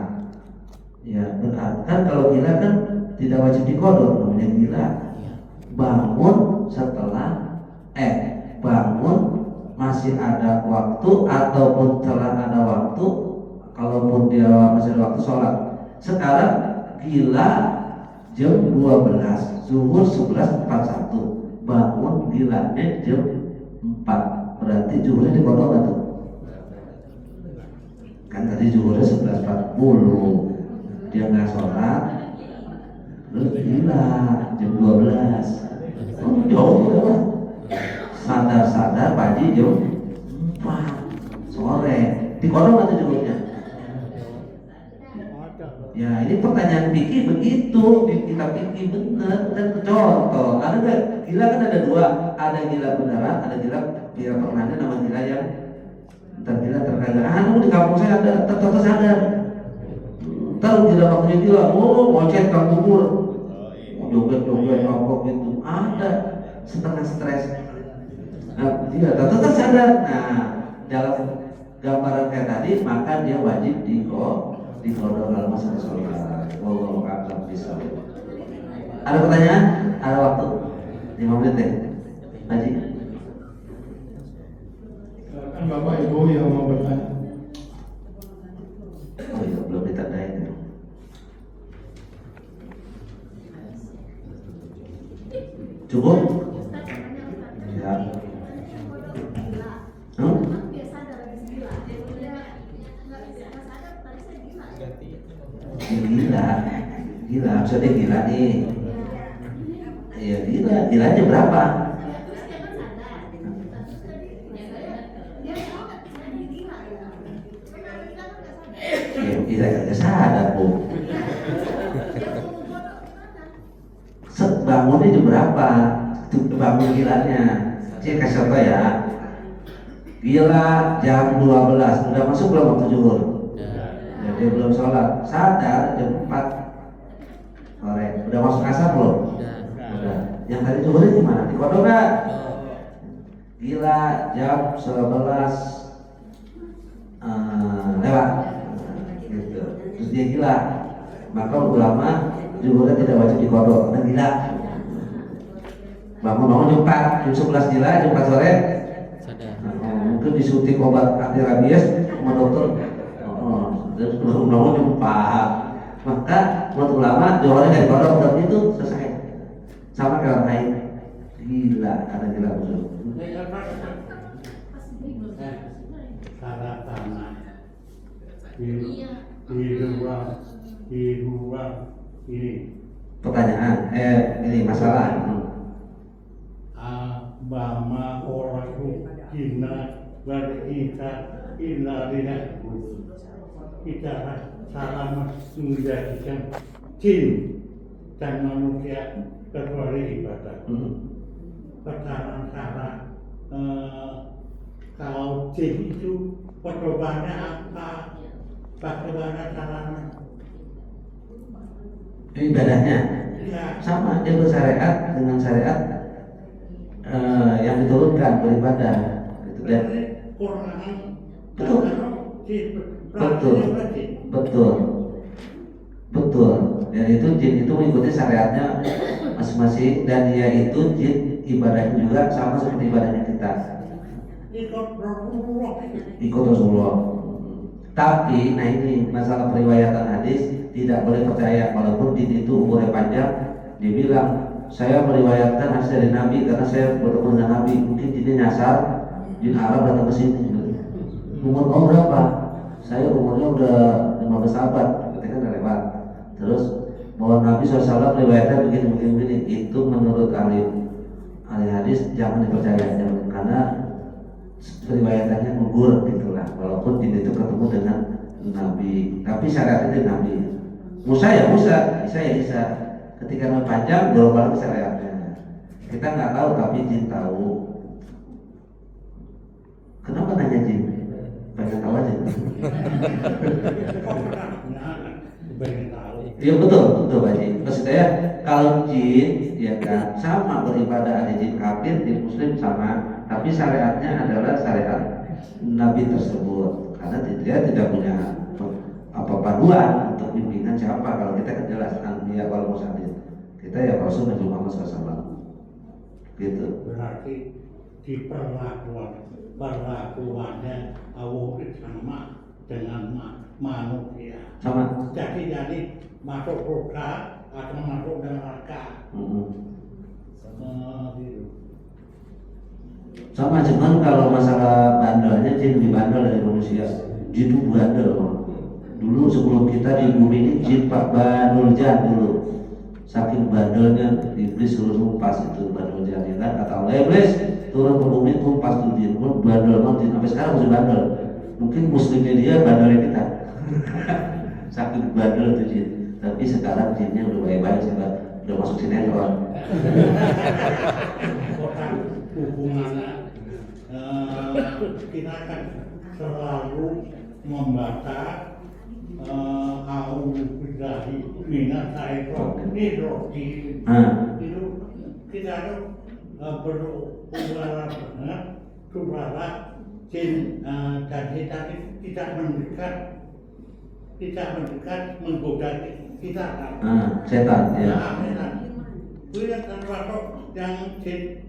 Ya berarti kan kalau gila kan tidak wajib diqodok, namanya gila. Bangun setelah bangun masih ada waktu ataupun setelah ada waktu, kalaupun dia masih ada waktu sholat. Sekarang gila jam 12, zuhur 11.41, bangun gilanya jam 4, berarti zuhurnya diqodok nggak tuh? Kan tadi zuhurnya 11.40, dia nggak sholat, terus gila jam 12, jauh banget. Sadar pagi jam 4 sore, diqodok nggak tuh zuhurnya? Ya ini pertanyaan fikih begitu, di kitab fikih bener. Dan contoh, ada nggak gila kan ada dua, ada gila beneran, ada gila permanen, nama gila yang tergila terkadang. Anu di kampung saya ada, tertentu sadar. Tahu gila waktunya gila, oh ngocet kang bubur, joget-joget apa gitu, ada setengah stres. Nah, dia tetap sadar. Nah, dalam gambaran kayak tadi, maka dia wajib dikodok dalam masalah sholat. Wallahu a'lam bishawab. Ada pertanyaan? Ada waktu 5 menit deh, Haji. Silakan Bapak Ibu yang mau bertanya. Oh iya, belum ditandain ya. Cukup? Ya. Gila, maksudnya gila nih. Iya gila aja berapa? Ya, gila kagak sadar bu. Bangunnya jam berapa? Bangun gilanya. Cek kasih contoh ya. Gila jam 12, udah masuk belum waktu zuhur? Ya, dia belum sholat, sadar jam 4 sore. Udah masuk asar belum? Udah. Yang tadi zuhurnya gimana? Dikodok nggak? Gila jam 11 lewat. Gitu. Terus dia gila, maka ulama zuhurnya tidak wajib dikodok karena gila. Bangun jam 4, jam 11 gila, jam 4 sore mungkin disuntik obat anti rabies sama dokter. Terus bangun jam 4, maka menurut ulama zuhurnya dari kodok dan itu selesai. Sama kayak orang lain, gila karena gila usul. Tanah di ruang ini. Pertanyaan, ini masalah. Bama orang kina berita inarilah kita salah menjadikan jin dan manusia kecuali ibadah. Pertama kalau jin itu percobaannya apa? Bagaimana caranya? Ibadahnya Ya. sama, dia bersyariat dengan syariat yang diturunkan beribadah gitu kan. Betul. Dan itu jin itu mengikuti syariatnya masing-masing, dan dia itu jin ibadahnya juga sama seperti ibadahnya kita. Ikut Rasulullah. Tapi, nah ini masalah periwayatan hadis, tidak boleh percaya walaupun jin itu umurnya panjang. Dia bilang, saya meriwayatkan hadis dari Nabi karena saya bertemu dengan Nabi. Mungkin jinnya nyasar, jin Arab datang ke sini. Umur kamu berapa? Saya umurnya udah 15 abad, ketika udah lewat. Terus bahwa Nabi SAW meriwayatkan begini. Itu menurut ahli hadis jangan dipercaya, karena periwayatannya gugur gitulah. Walaupun jin itu ketemu dengan Nabi, tapi syariat itu Nabi. Musa ya Musa, Isa ya Isa. Ketika nama panjang, global syariatnya. Kita nggak tahu, tapi jin tahu. Kenapa nanya jin? Pengen tahu aja. Iya betul Pak Ji. Maksud saya kalau jin, ya kan sama beribadah, ada jin kafir, jin muslim sama, tapi syariatnya adalah syariat Nabi tersebut. Karena dia tidak punya apa paduan untuk bimbingan siapa. Kalau kita kan jelas anbiya wal mursalin, kita ya Rasul Nabi Muhammad SAW. Gitu. Berarti di perlakuannya Allah sama dengan manusia. Sama. Jadi masuk surga atau masuk neraka. Gitu. Sama, cuman kalau masalah bandelnya jin lebih bandel dari manusia. Jin itu bandel. Dulu sebelum kita di bumi ini jin Pak Banul Jan dulu. Saking bandelnya iblis suruh numpas itu Banul Jan, ya kan? Kata Allah, iblis turun ke bumi tumpas tuh jin. Bandel banget jin, sampai sekarang masih bandel. Mungkin muslimnya dia bandelnya kita. Saking bandel tuh jin. Tapi sekarang jinnya udah baik-baik, udah masuk sinetron. Kota hubungannya kita akan selalu membaca A'udzubillahi minasyaitonir rajim. Itu kita tuh berharap banget supaya jin dan setan tidak mendekat menggoda kita kan. Setan ya. Setan. Itu yang termasuk yang jin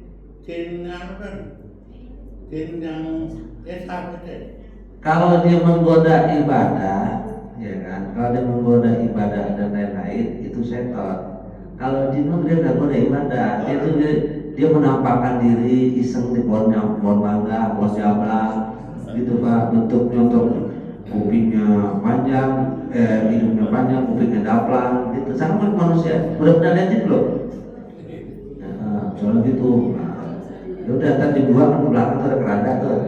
yang Islam itu. Kalau dia menggoda ibadah, ya kan? Kalau dia menggoda ibadah dan lain-lain, itu setan. Kalau jin dia nggak goda ibadah, dia menampakkan diri iseng di pohon mangga, pohon jablang, gitu Pak. Bentuknya untuk kupingnya panjang, hidungnya panjang, kupingnya daplang, gitu. Sama manusia. Udah pernah lihat belum? Soalnya gitu. Ya udah, kan dibuang ke belakang tuh ada keranda tuh.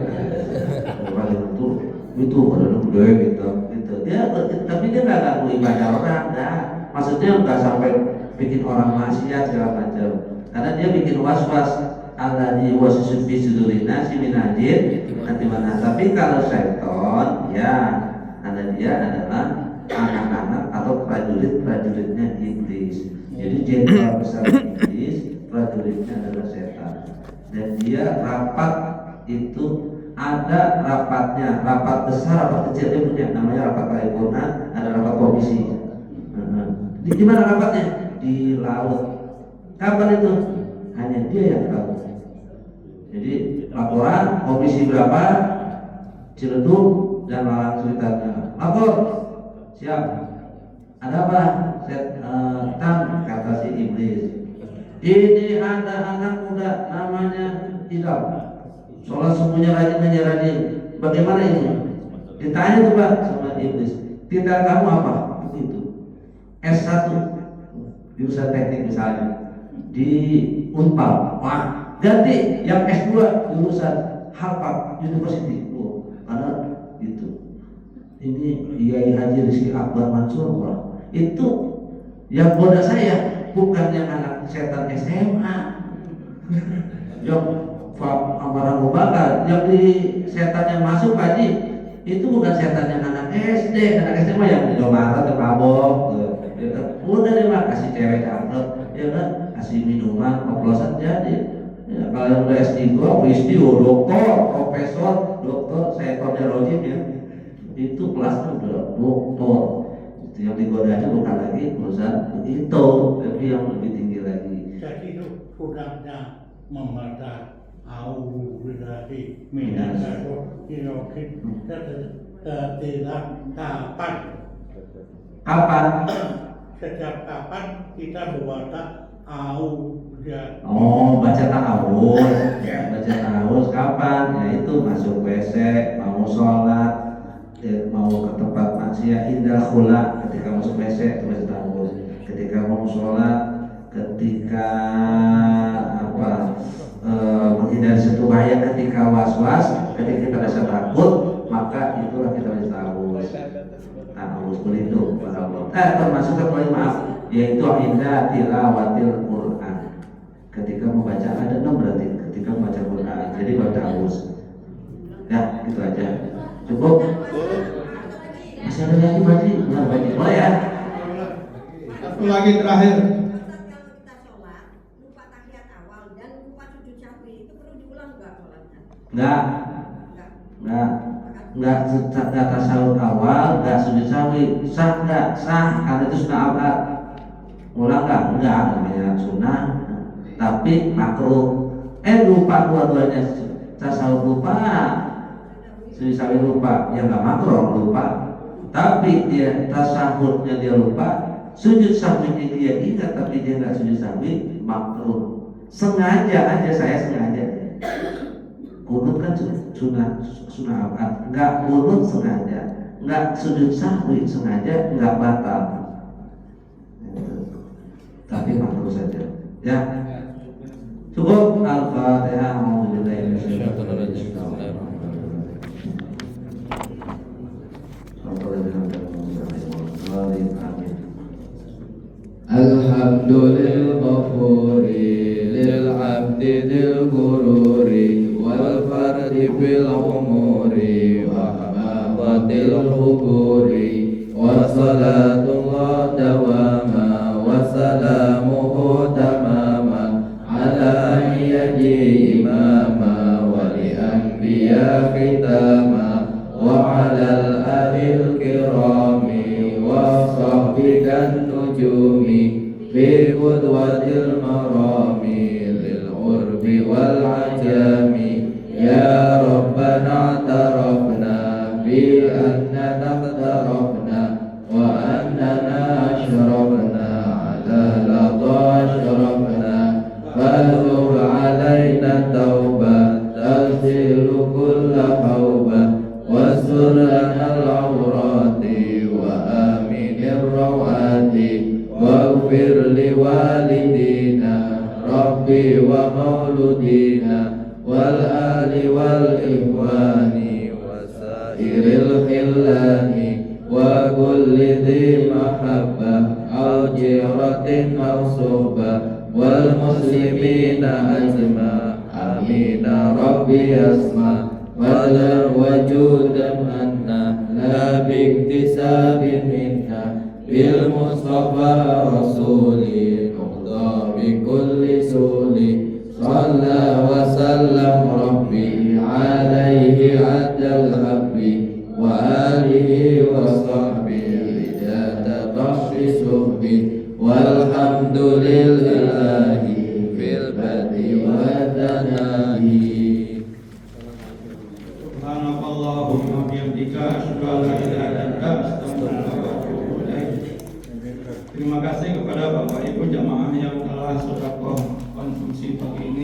itu ada gede gitu. Dia tapi dia nggak ganggu ibadah orang, nah. Maksudnya nggak sampai bikin orang maksiat segala macam. Karena dia bikin was-was alladzi waswisu fi sudurin nasi minal jin nanti mana. Tapi kalau syaiton ya dia adalah anak-anak atau prajuritnya iblis. Jadi jenderal besar iblis, prajuritnya adalah setan. Dan dia rapat itu ada rapatnya, rapat besar, rapat kecil dia punya, namanya rapat paripurna, ada rapat komisi. Di mana rapatnya? Di laut. Kapan itu? Hanya dia yang tahu. Jadi laporan komisi berapa, Ciledug dan Malang sekitarnya. Lapor, siap. Ada apa? Tang, kata si iblis. Ini ada anak muda namanya Idam. Sholat semuanya rajin. Bagaimana ini? Ditanya tuh Pak sama iblis. Titel kamu apa? Begitu. S1 jurusan teknik misalnya di Unpal. Wah, ganti yang S2 jurusan Harvard University. Karena itu. Ini Kiai Haji Rizky Akbar Mansur Pak. Itu yang goda saya bukan yang anak setan SMA. Yang amarah mubakar, yang di setan yang masuk Pak Haji itu bukan setan yang anak SD, anak SMA yang di Indomaret atau mabok, udah deh Pak, kasih cewek cakep, ya kan, kasih minuman, oplosan jadi. Ya, kalau yang udah S3, PhD, doktor, profesor, doktor, setonnya rojim ya, itu kelasnya udah doktor. Itu yang digodanya bukan lagi urusan itu, tapi yang lebih tinggi lagi. Jadi itu sudahnya membaca A'udzubillahi minasyaitonir rajim. Tidak kapan? Sejak kapan kita membaca A'udzubillahi? Oh, baca ta'awuz. Baca ta'awuz kapan? Ya itu masuk WC, mau sholat, mau ke tempat maksiat, indah khula, ketika masuk WC itu baca ta'awuz. Ketika mau sholat, ketika menghindari satu bahaya, ketika was-was, ketika kita rasa takut, maka itulah kita baca ta'awuz. Ta'awuz berlindung kepada Allah. Termasuk satu lagi maaf, yaitu indah tilawatil Quran. Ketika membaca ada 6 berarti ketika membaca Quran. Jadi baca ta'awuz. Ya, gitu aja. Cukup? Masih ada lagi Baji? Benar Baji. Boleh ya? Satu lagi terakhir. Enggak tasawuf awal, enggak sujud sahwi, sah enggak? Sah, karena itu sunnah abad. Ulang enggak, namanya sunnah, tapi makruh. Lupa dua-duanya, tasawuf lupa, sujud sahwi lupa, ya enggak makruh lupa. Tapi dia tasawufnya dia lupa, sujud sahwinya dia ingat tapi dia enggak sujud sahwi, makruh. Sengaja aja, saya sengaja. Kunut kan sunnah abad, enggak kunut sengaja, enggak sujud sahwi sengaja, enggak batal. Tapi makruh saja. Ya. Cukup. Al-Fatihah. Alhamdulillah. Amin. dil gururi wal fardi fil umuri wa hamabatil huburi wa salatullah dawama wa salamuhu tamama ala yaji imama wa li anbiya khitama wa ala al-alil kirami wa sahbikan nujumi fi qudwatil marami lil urbi wal ajami ya rabbana tarafna bi annana tarafna wa annana ashrafna ala ladha ashrafna fazur alaina tauba tazhilu kulla hauba wasur lana al-awrati wa aminir rawati waghfir liwalidina rabbi wa mauludina wal ali wal ikhwani wa sairil khillani wa kulli dhi mahabbah au jiratin au suhbah wal muslimina ajma amina rabbi asma wala wajudan anna la biktisabin minna bil mustafa rasuli nuqda bi kulli suli salla wa sallam rabbi alaihi adal habbi wa alihi wa sahbihi jata bahri suhbi walhamdulillahi fil badi wa tanahi. Subhanakallahumma bihamdika asyhadu an la ilaha illa anta astaghfiruka wa atubu ilaik. Terima kasih kepada Bapak Ibu jamaah yang telah sedekah konsumsi pagi ini.